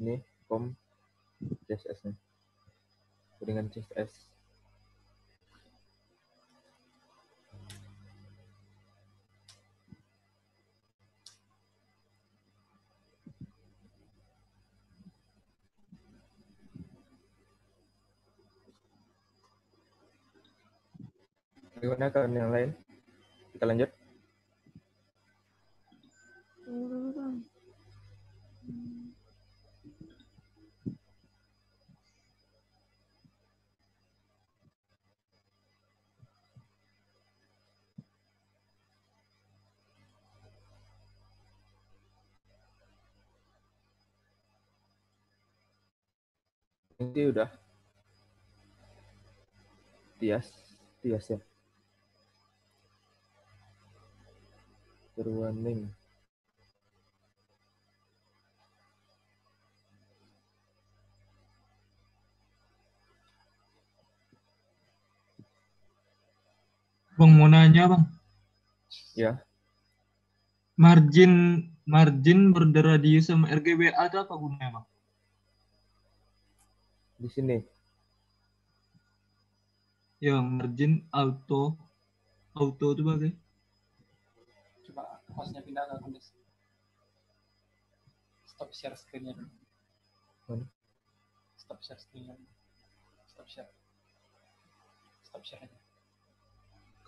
Ini form CSS-nya. Dengan CSS. Bagaimana rekan yang lain? Kita lanjut. Ini udah Tias ya. Warning. Bang mau nanya bang. Ya. Margin border radius sama RGBA itu apa gunanya bang? di sini. Yang margin auto itu bagai. Coba hostnya pindah ke Kunis. Stop share screen-nya dulu. Mana? Stop share screen-nya dulu. Stop share aja.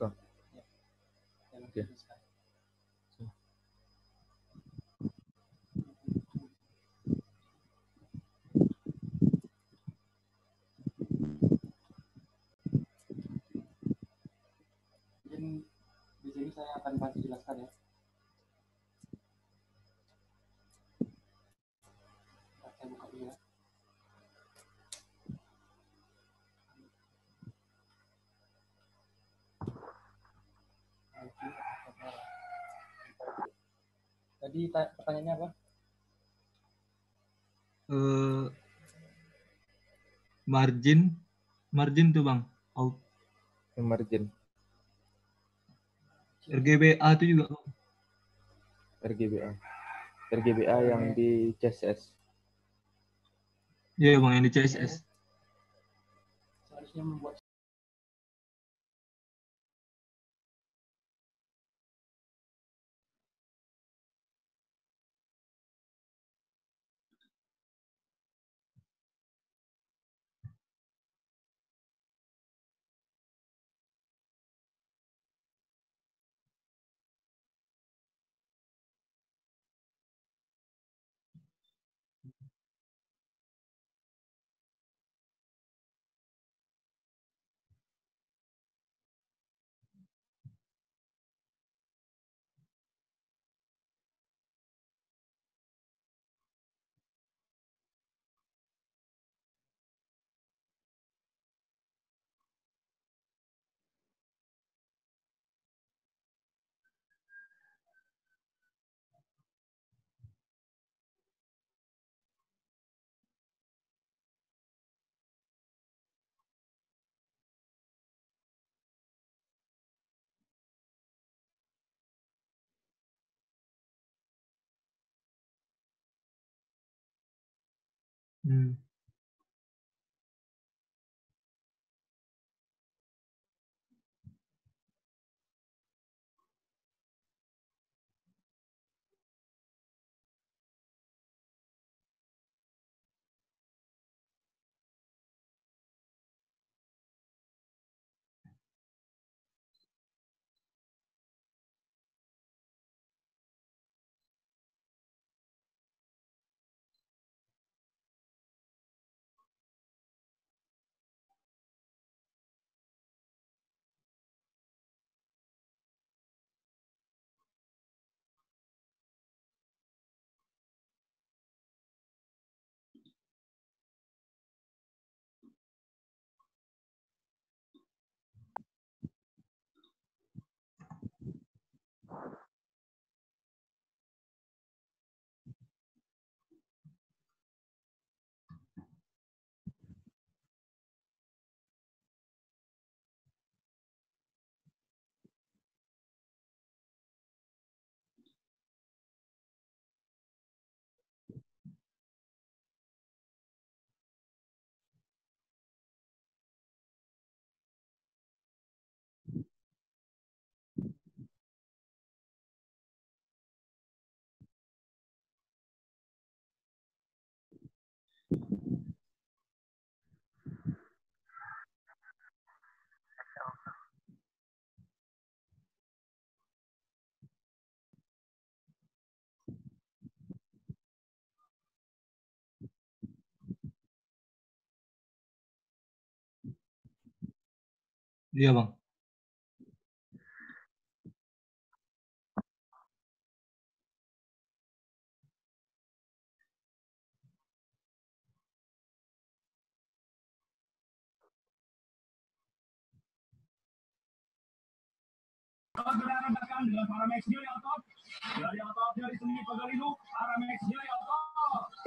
Kok? Ya. Yang Oke. ini sekarang. Mungkin di sini saya akan bantu jelaskan ya. Saya buka dulu ya. Tadi pertanyaannya apa? Margin tuh bang. Margin. RGBA itu juga. RGBA yang di CSS. Iya bang, yang di CSS. Seharusnya membuat Iya bang.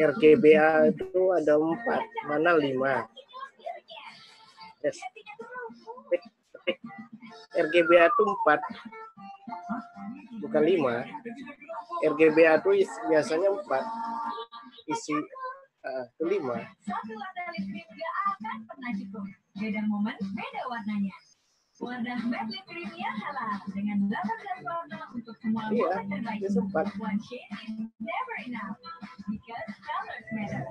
RGBA itu ada 4, mana 5? Yes. RGBA itu 4, bukan 5. RGBA itu biasanya 4. Isi kelima. Satu warna lip cream gak akan pernah cukup. Beda momen, beda warnanya. Warna matte lip creamnya halal dengan 18 warna untuk semua Iya, momen terbaik. dia sempat. One shade is never enough because colors matter.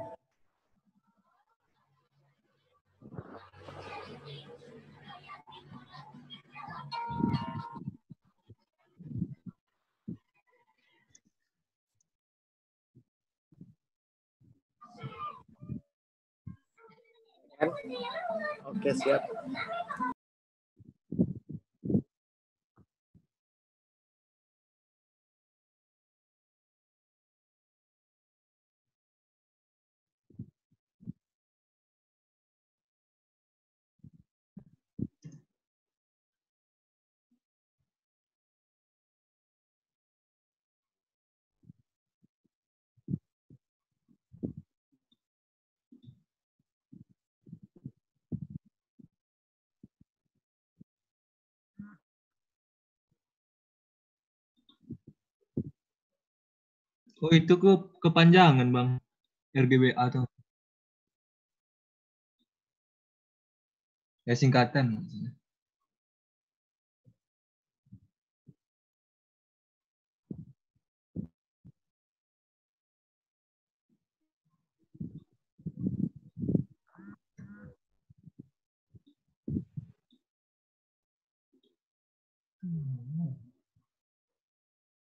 Kan? Oke, siap. Oh itu kepanjangan bang, RGBA tuh. Ya singkatan.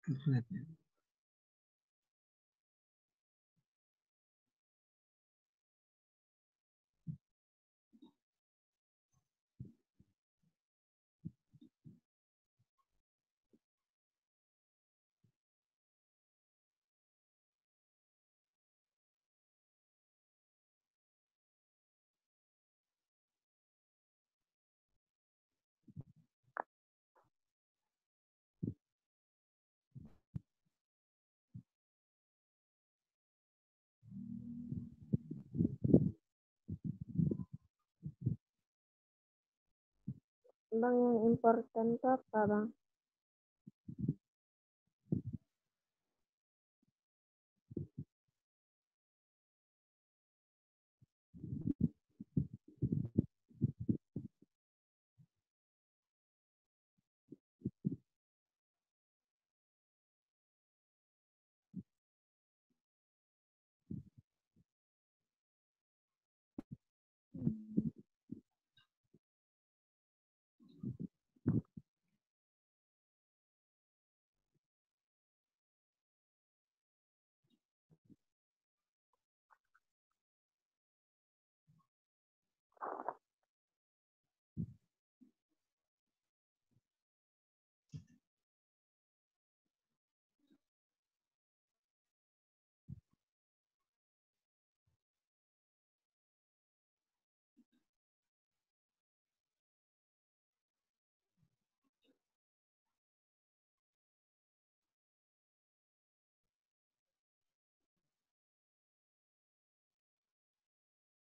Keren ya. Bang, yang important itu apa, Bang?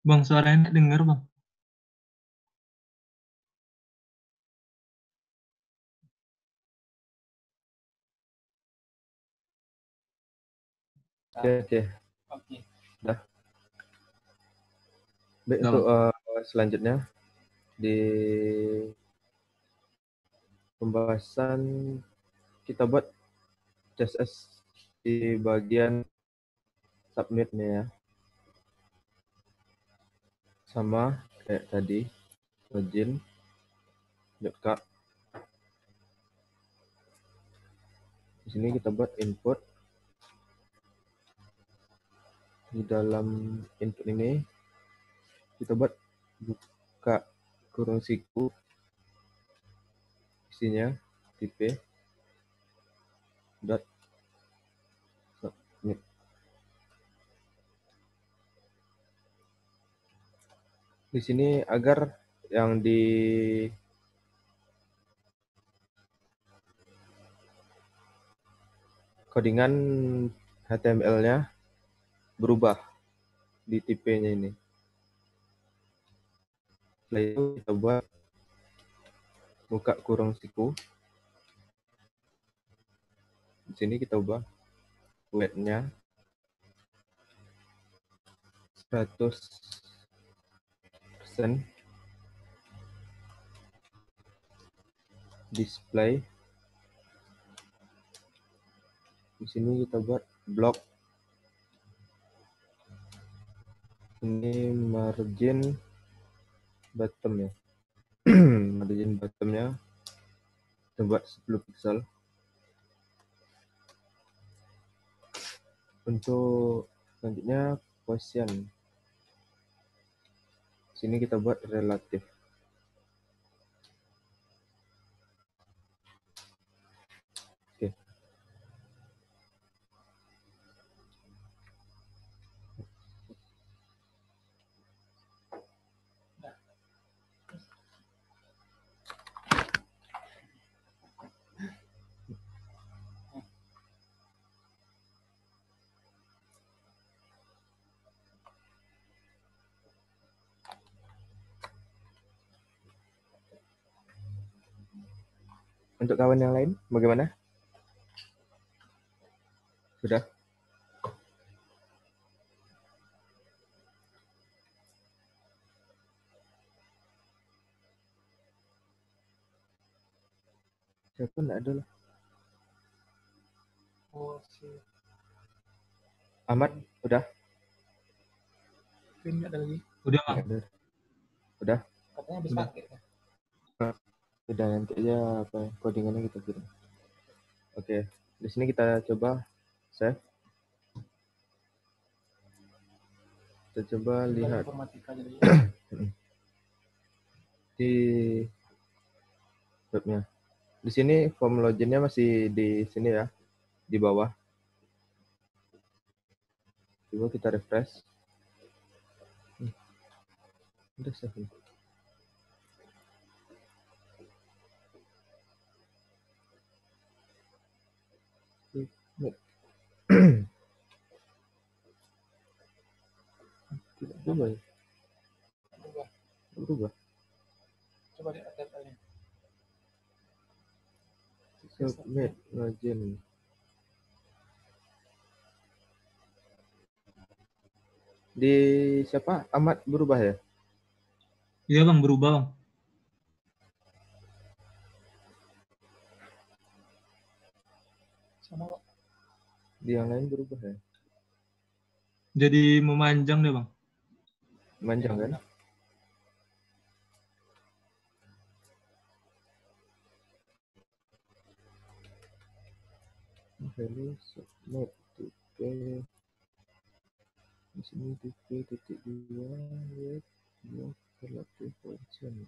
Bang suaranya enak denger bang. Oke. Oke. Dah. Baik, Dah, untuk selanjutnya di pembahasan kita buat CSS di bagian submit nih ya. Sama kayak tadi, login, shortcut. Di sini kita buat input. Di dalam input ini kita buat buka kurung siku, isinya tipe dot submit. Di sini agar yang di codingan HTML-nya berubah di tipenya ini. Setelah itu kita buat buka kurung siku. Di sini kita ubah weight-nya 100% display. Di sini kita buat blok. Ini margin bottom ya. Margin bottomnya kita buat 10 pixel. Untuk selanjutnya quotient. Sini kita buat relatif. Oke. Untuk kawan yang lain, bagaimana? Sudah? Siapa enggak ada lah. Oh, si Ahmad, udah? Pin nggak ada lagi. Udah bang. Nggak ada. Udah? Katanya habis Udah. pakai. Udah, nanti aja apa codingannya kita kirim. Oke, di sini kita coba save. Kita coba lihat Informatika jadi. di webnya. Di sini form loginnya masih di sini ya, di bawah. Coba kita refresh. Udah save. Tidak berubah ya? Berubah. Berubah. Coba di update aja. Submit login. Di siapa? Ahmad berubah ya? Iya bang, berubah bang. Sama Pak. Di yang lain berubah ya? Jadi memanjang deh bang. Manjang Ya, kan? benar. Value submit TP. Di sini TP titik 2 web blok relatif function.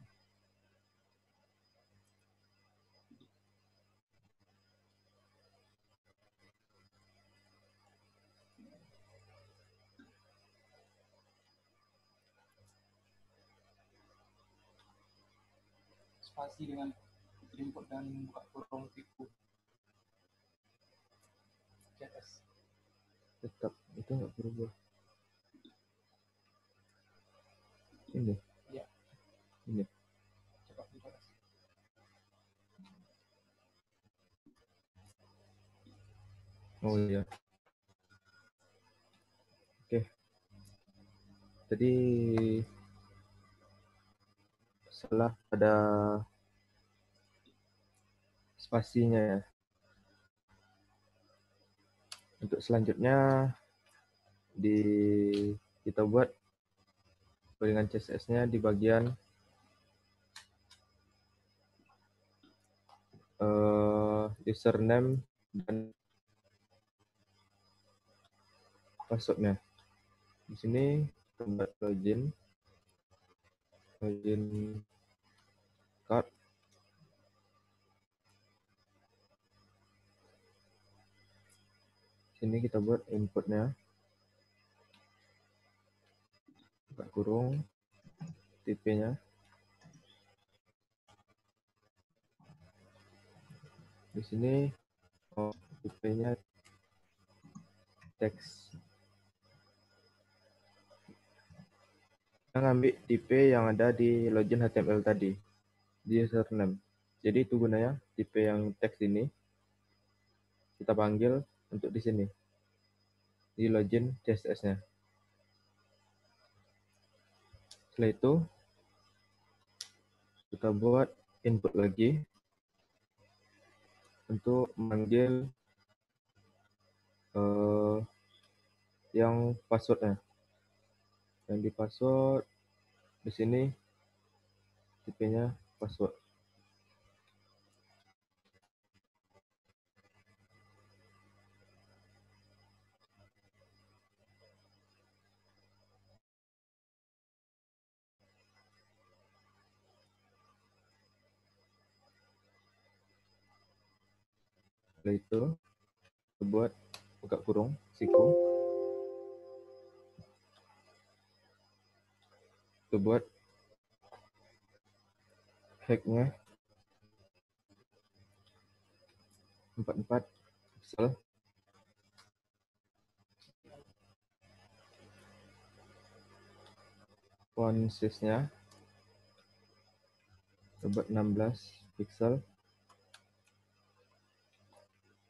Spasi dengan input dan buka kurung tipu. CSS. Tetap itu nggak berubah. Ini. Iya. Ini. Coba kita tes. Oh iya. Oke. Jadi salah pada spasinya ya. Untuk selanjutnya kita buat dengan CSS-nya di bagian username dan passwordnya. Di sini kita buat login card. Sini kita buat inputnya, buka kurung, TP-nya. Di sini TP-nya teks. Kita ngambil TP yang ada di login HTML tadi, di username. Jadi itu gunanya TP yang teks ini kita panggil untuk di sini, di login CSS-nya. Setelah itu kita buat input lagi untuk memanggil yang passwordnya. Yang di password di sini tipenya password. Setelah itu kita buat buka kurung siku. Kita buat hacknya 44 pixel. Font size-nya kita buat 16 pixel.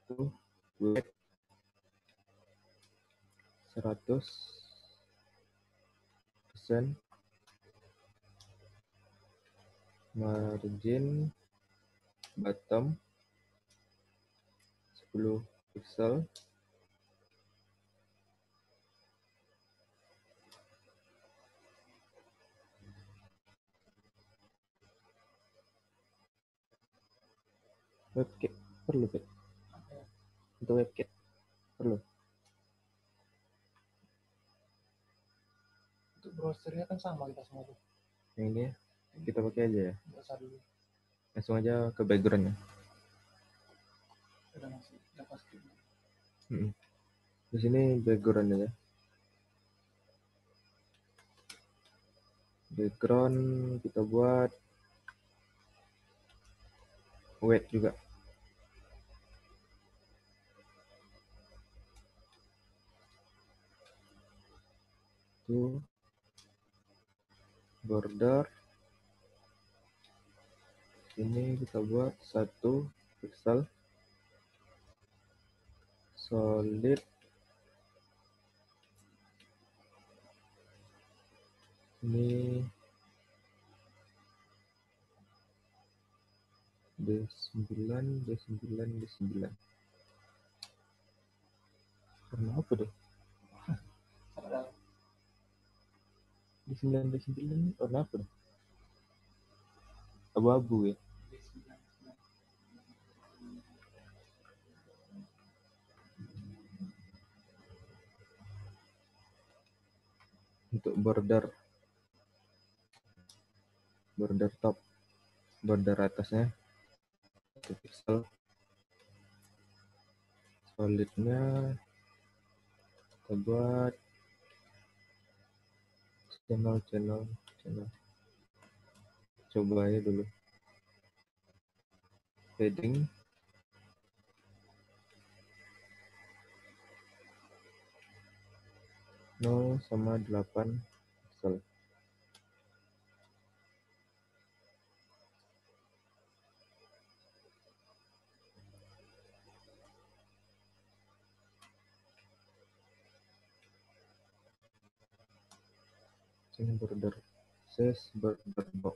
Itu width 100%. Margin bottom 10 pixel. WebKit perlu, Bet? Untuk WebKit perlu. Untuk browsernya kan sama kita semua tuh. Yang ini kita pakai aja ya. Nggak usah dulu. Langsung aja ke background-nya. Udah pasti. Di sini background ya. Background kita buat weight juga. Itu border. Ini kita buat 1 pixel. Solid. Ini D9. Warna apa deh? D9 warna apa deh? Abu-abu ya. Untuk border top, border atasnya 1 pixel. Solidnya kita buat channel. Coba aja dulu. Padding 0,8 pixel. Ini border size border box.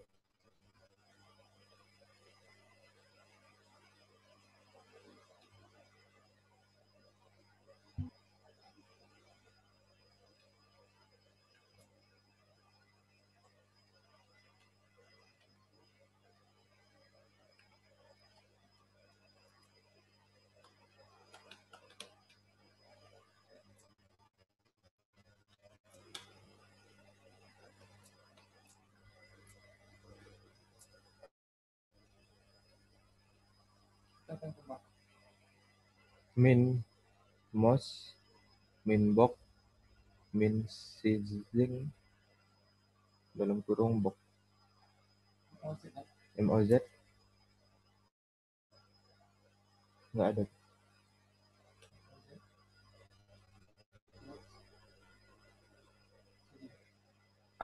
Min mouse, min box, min sizing dalam kurung box. MOZ nggak ada.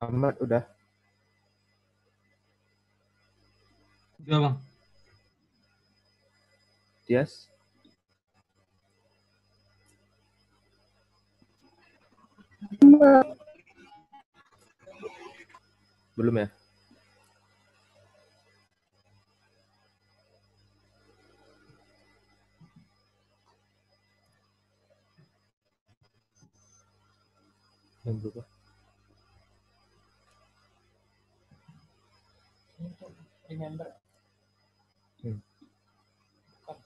Ahmad udah. Udah bang. Tias. Belum ya? Yang berubah. Ini untuk remember. Hmm. Bukan.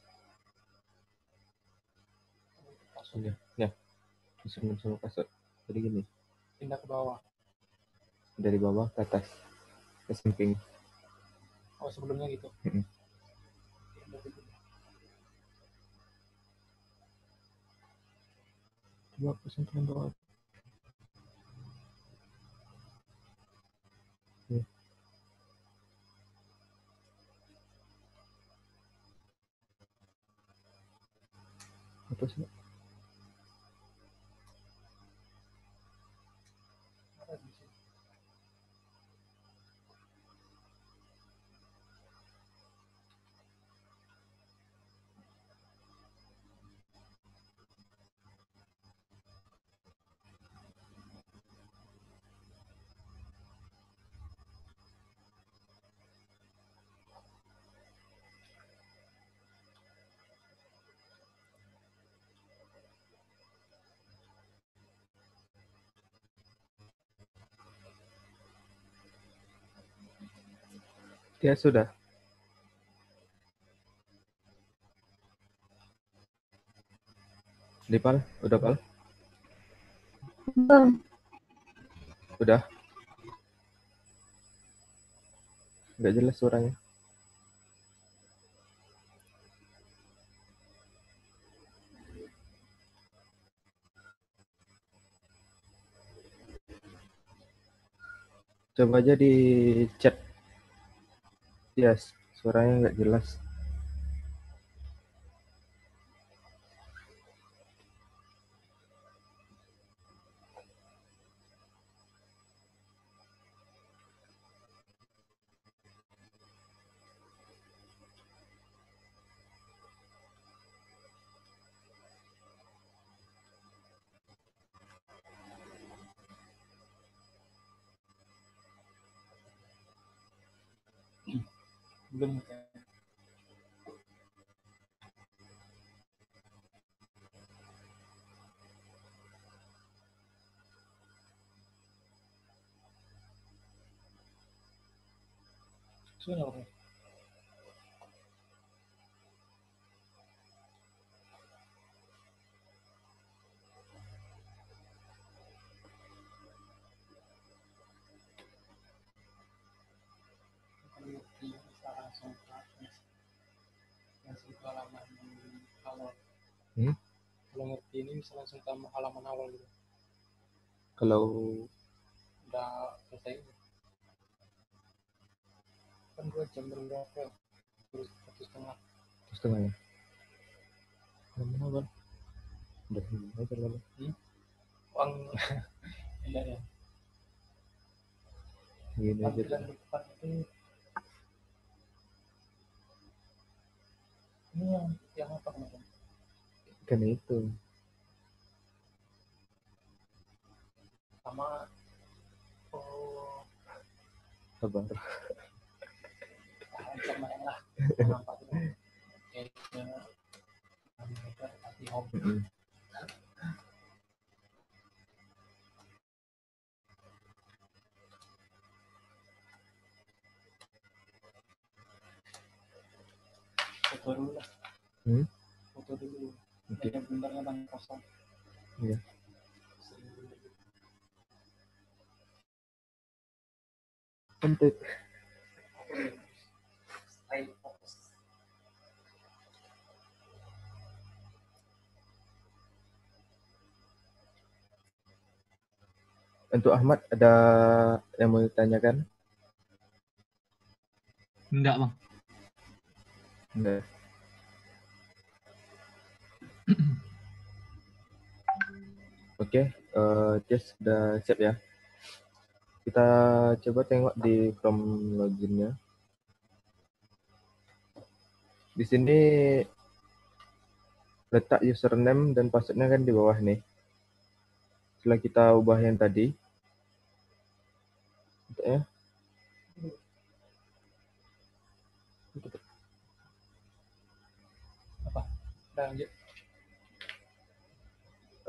Password. Iya. Ya. Username sama password. Jadi gini, Pindah ke bawah. dari bawah ke atas, ke samping. Oh, sebelumnya gitu. Mm-mm. Coba pesan ke bawah. Ya. Apa sih? Ada di sini. Ya sudah. Dipal, udah Pal? Belum. Udah. Nggak jelas suaranya. Coba aja di chat. Yes, suaranya nggak jelas. Belum. Sudah oke. Bisa langsung ke halaman awal. Kalau ngerti ini bisa langsung ke halaman awal gitu. Kalau Udah selesai. Kan 2 jam berapa? Terus 1,5. setengah ya. Mana Bang? Udah aja lalu. Uang enggak ya. Gini aja. Tampilan depan itu ini yang apa kemarin? Kan itu. Sama oh Sabar. lumayan lah. Nampak itu kayaknya tapi home. Foto dulu lah. Foto dulu. Oke. Bentarnya banyak kosong. Iya. Untuk Style fokus. Ahmad ada yang mau ditanyakan? Enggak, Bang. Enggak. Oke, Jess udah siap ya. Kita coba tengok di Chrome loginnya. Di sini letak username dan passwordnya kan di bawah nih. Setelah kita ubah yang tadi, ya, Lanjut.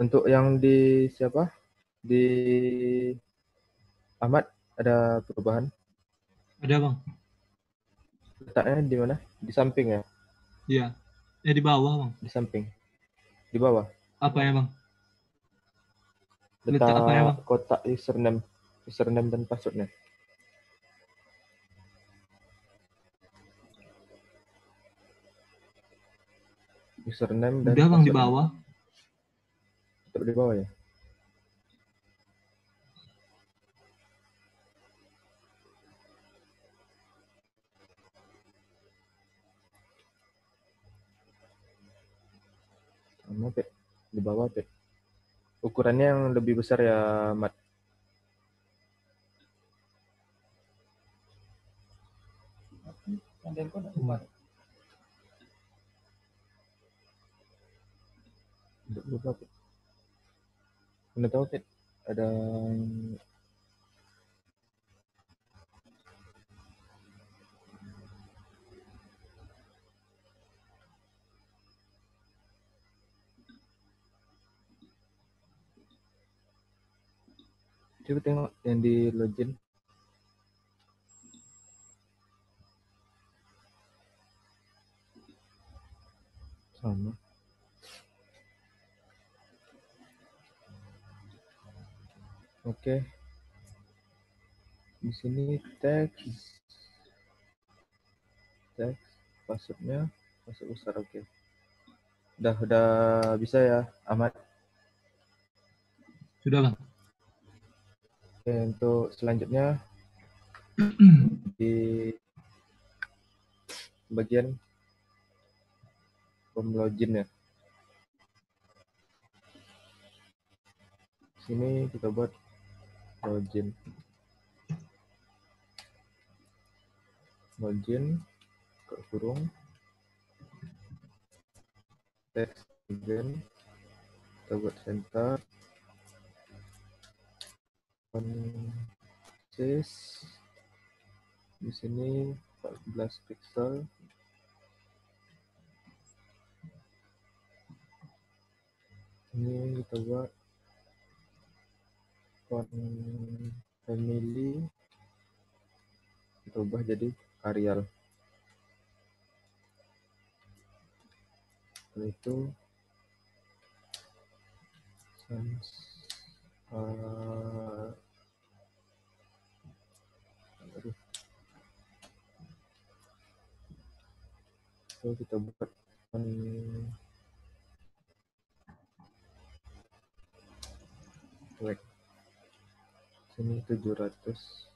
Untuk yang di siapa? Di Ahmad ada perubahan? Ada bang. Letaknya di mana? Di samping ya? Iya. Di bawah bang. Di samping. Di bawah. Apa ya bang? Letak apa ya, Bang? Letak kotak username dan passwordnya. Username dan Udah bang di passwordnya. bawah. Tetap di bawah ya. Sama Pek. Di bawah Pek. Ukurannya yang lebih besar ya Mat. Kontenku udah keluar. Untuk berapa Pek? Anda tahu Pek? Ada coba tengok yang di login. Sama. Oke. Di sini teks passwordnya password besar. Oke. Udah bisa ya Ahmad. Sudah bang. Oke, untuk selanjutnya di bagian form login ya. Sini kita buat login ke kurung text again, kita buat center size di sini 14 pixel. Ini kita buat font family, kita ubah jadi Arial. Setelah itu kita buat wait, sini 700.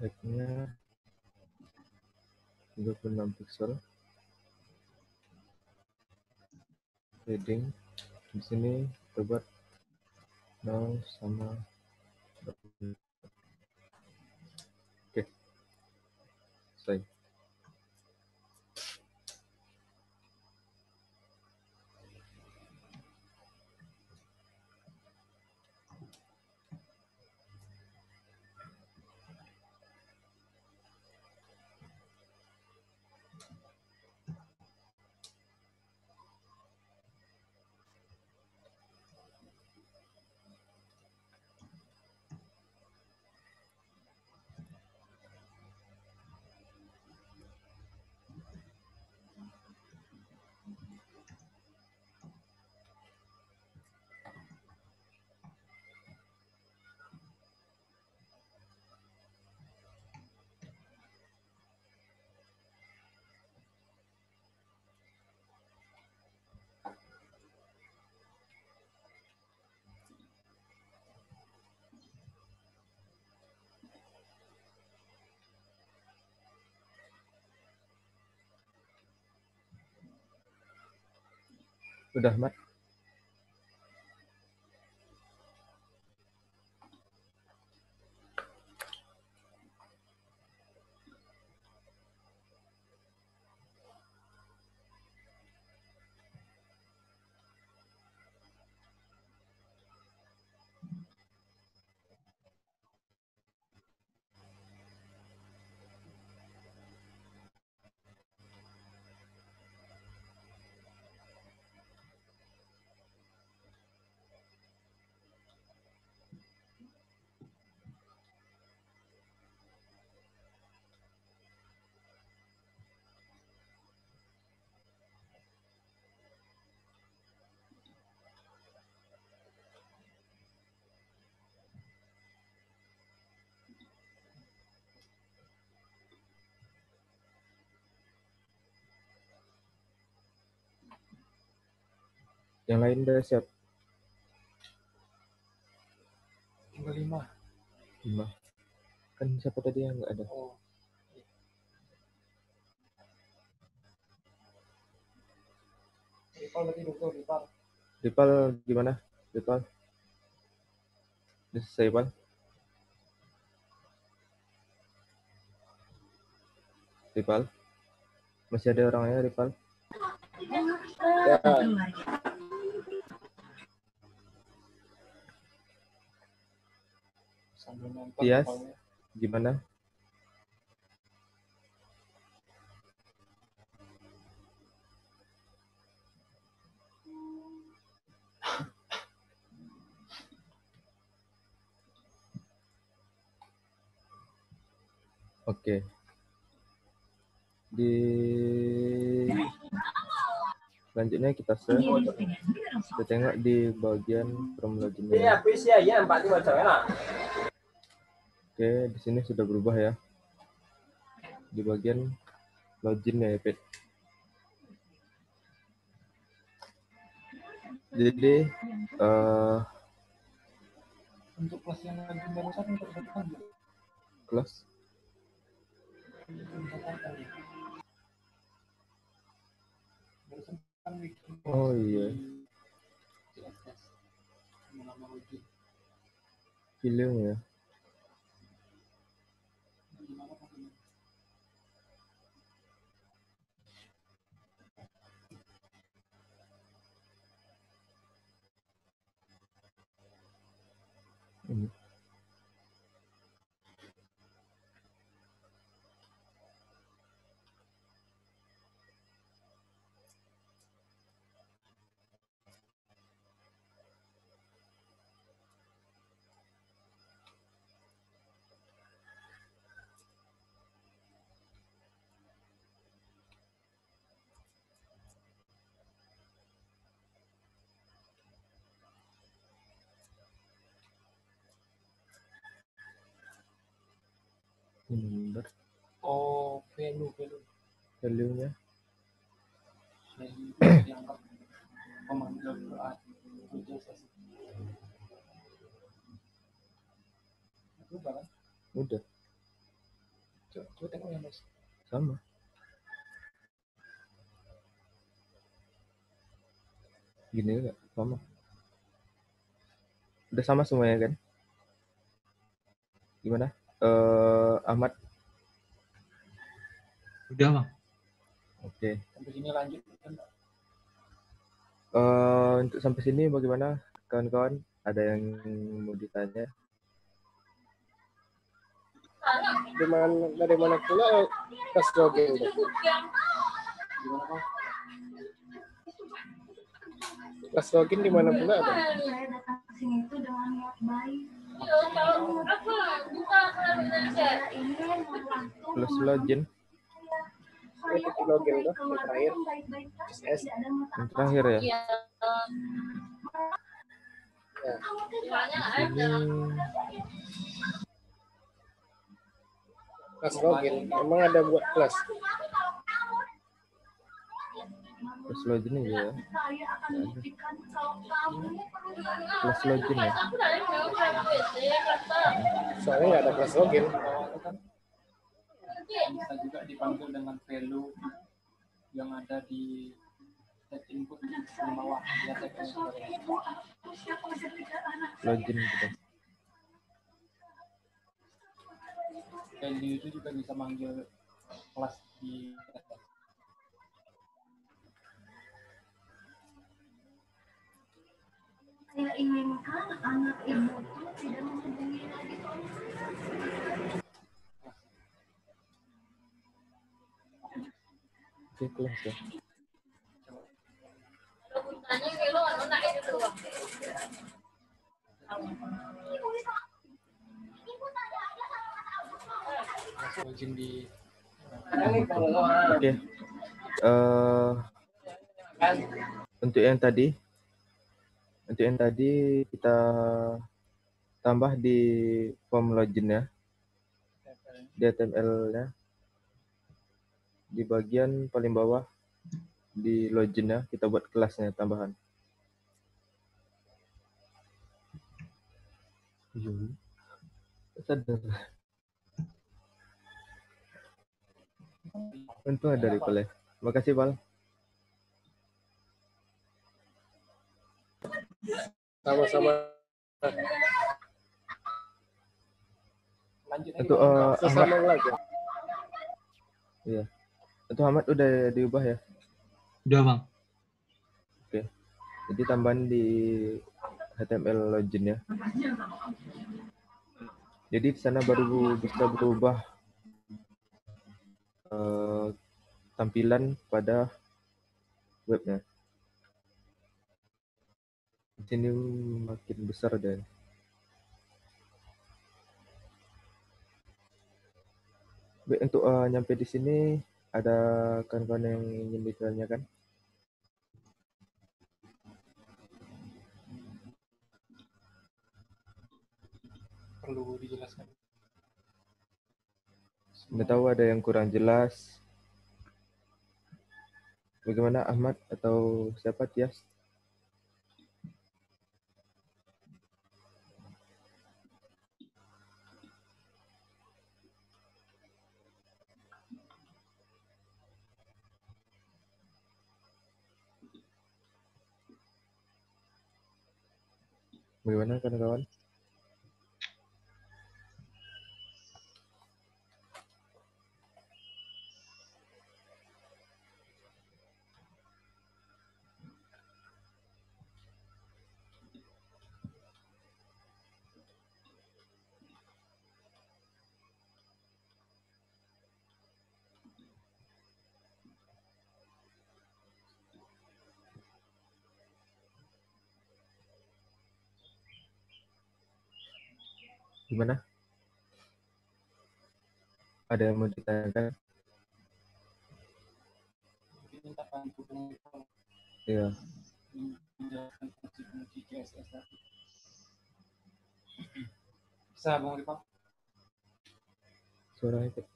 Height-nya 36 pixel. Heading di sini kita buat 0 sama. Oke, selesai. Udah, Mat? Yang lain udah siap? Tinggal 5. 5. Kan siapa tadi yang nggak ada? Oh, Ripal berarti betul, Ripal. Ripal gimana? Ripal? Udah selesai, Pal? Ripal? Masih ada orangnya, Ripal? Ya, Sambil nonton Tias? Ripalnya. Gimana? Oke. Di selanjutnya kita tengok di bagian from login. Oke, di sini sudah berubah ya. Di bagian login ya, Pet. Jadi Untuk kelas yang lagi barusan untuk depan juga. kelas Barusan kan bikin oh iya, CSS nama login. film ya. Gimana Pak? Ini. Benar. Oh, value. Value-nya. Value itu dianggap pemanggil Quran. Itu CSS. Itu kan? Udah Coba tengok ya, Mas. sama. Gini enggak? Sama. Udah sama semuanya kan? Gimana? Ahmad. Udah, Bang. Oke. Sampai sini lanjut kan? Untuk sampai sini bagaimana kawan-kawan? Ada yang mau ditanya? dari mana pula kelas login itu? Gimana Pak? Kelas login di mana pula ada? Saya datang ke sini itu dengan niat baik. Saya ingin membantu Plus login. Ini titik login tuh, yang terakhir. SS. Yang terakhir ya. Ya. Ini Kelas login. Emang ada buat kelas? plus login aja ya. Saya akan buktikan kalau kamu Plus login ya. Soalnya nggak ada kelas login. Bawah kan bisa juga dipanggil dengan value yang ada di set input di bawah. Lihat Login gitu. value itu juga bisa manggil kelas di CSS. Saya inginkan anak ibu itu tidak menghubungi lagi Oke, kelas ya. Login di Oke. Untuk yang tadi kita tambah di form login ya. Di HTML-nya. Di bagian paling bawah di login ya, kita buat kelasnya tambahan. Iya. Sadar. Untung ada recall ya. Makasih, Pal. Sama-sama. Lanjut aja Untuk Bang. Ahmad, Sesama lagi. iya. Untuk Ahmad udah diubah ya. Udah bang. Oke. Jadi tambahan di HTML login ya. Jadi di sana baru bisa berubah tampilan pada webnya. Di sini makin besar deh. Baik, untuk nyampe di sini ada kawan-kawan yang ingin ditanyakan? Perlu dijelaskan. Nggak tahu ada yang kurang jelas. Bagaimana Ahmad atau siapa, Tias? Bagaimana kawan-kawan? Gimana? Ada yang mau ditanyakan? Minta bantu dengan Iya. menjelaskan fungsi-fungsi CSS tadi. Bisa Bang Rifat? Suaranya kok.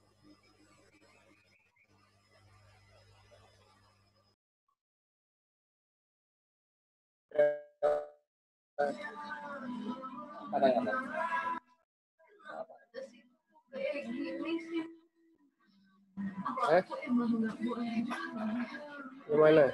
Ada. Gimana?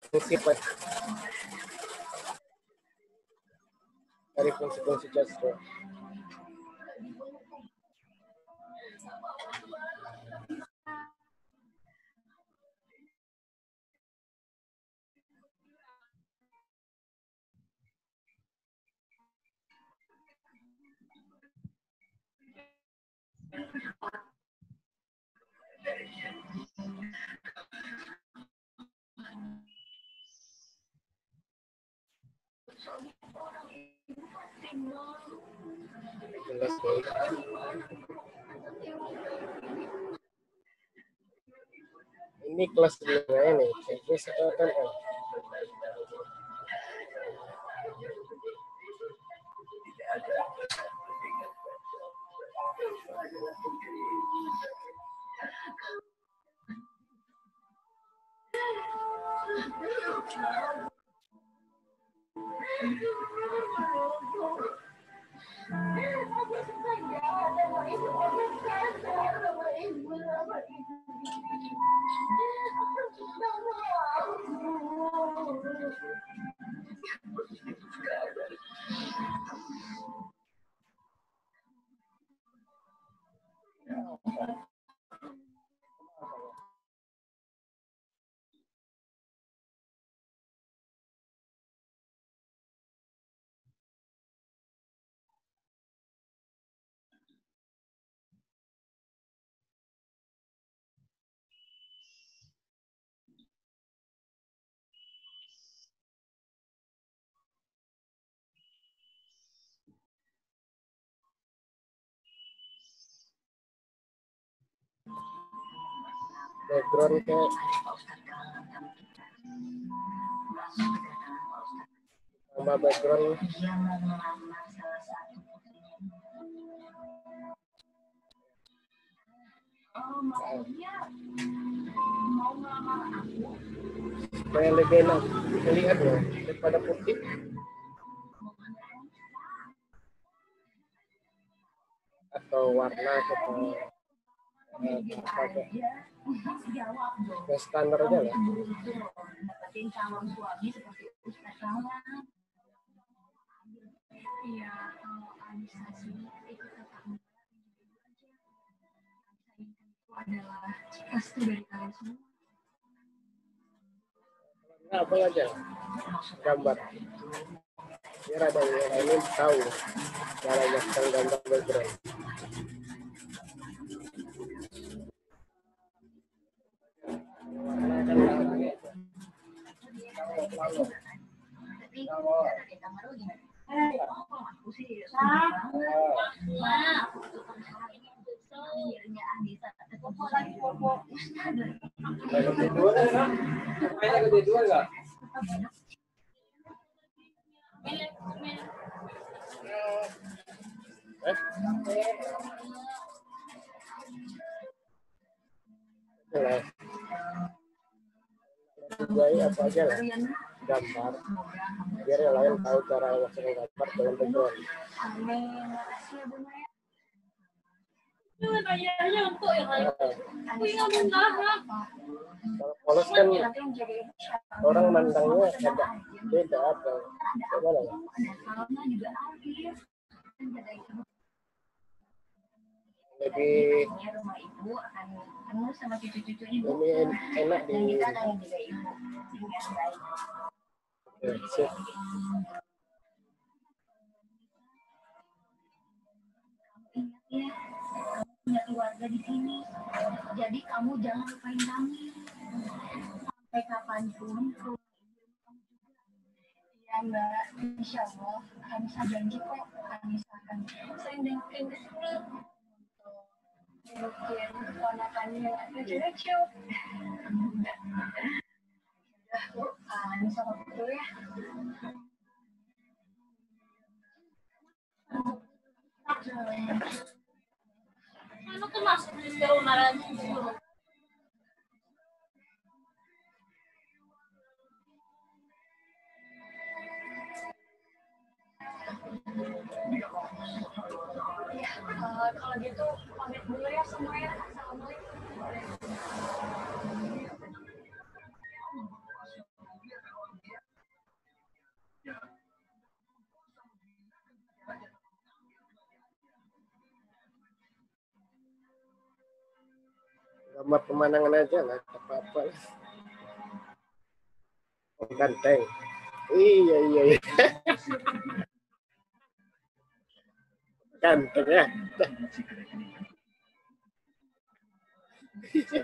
Fungsi apa? Dari fungsi-fungsi CSS. Jelas deh. Ini kelas dulunya nih, CSS HTML. Background kayak Nama background. Dia mau melamar salah satu putrinya. Oh, maksudnya mau melamar aku? Supaya lebih enak dilihat ya daripada putih. Atau warna atau pakai Jawab dong. yang standar aja lah. Dapetin calon suami seperti Ustaz Kawan. Iya, kalau Anissa sih ikut kakak Mbak aja. Itu adalah restu dari kalian semua. Nah, apa aja gambar biar ada yang lain tahu cara masukkan gambar background. Warna kan Tapi dari kamar lu gimana? Aku sih akhirnya Anissa ketemu lagi Ustaz. Jadi apa aja lah gambar biar yang lain tahu cara masukkan gambar dalam background. Amin, makasih ya Bu Maya. Bayarnya untuk yang lain. Aku nggak mau ngarang. Kalau polos kan Nanti yang jadi orang mandangnya agak beda atau gimana ya? ada salahnya juga aktif. Kan beda itu. Lebih Katanya rumah ibu akan penuh sama cucu-cucu ibu. ini enak Dan di kita akan juga ibu dengan baik. sip. Ingat ya, kamu punya keluarga di sini. Jadi kamu jangan lupain kami. Sampai kapanpun rumah ibu kamu juga. Iya Mbak, insya Allah Anissa janji kok Anissa akan sering dengerin ke sini untuk bikin keponakannya yang lucu-lucu. Udah Bu, Anissa pamit dulu ya. Ano tuh masuk di rumah lagi dulu. Ya, kalau gitu pamit dulu ya semuanya. Assalamualaikum. Gambar pemandangan aja lah apa-apa. Ganteng. Iya. Ganteng ya. Iya.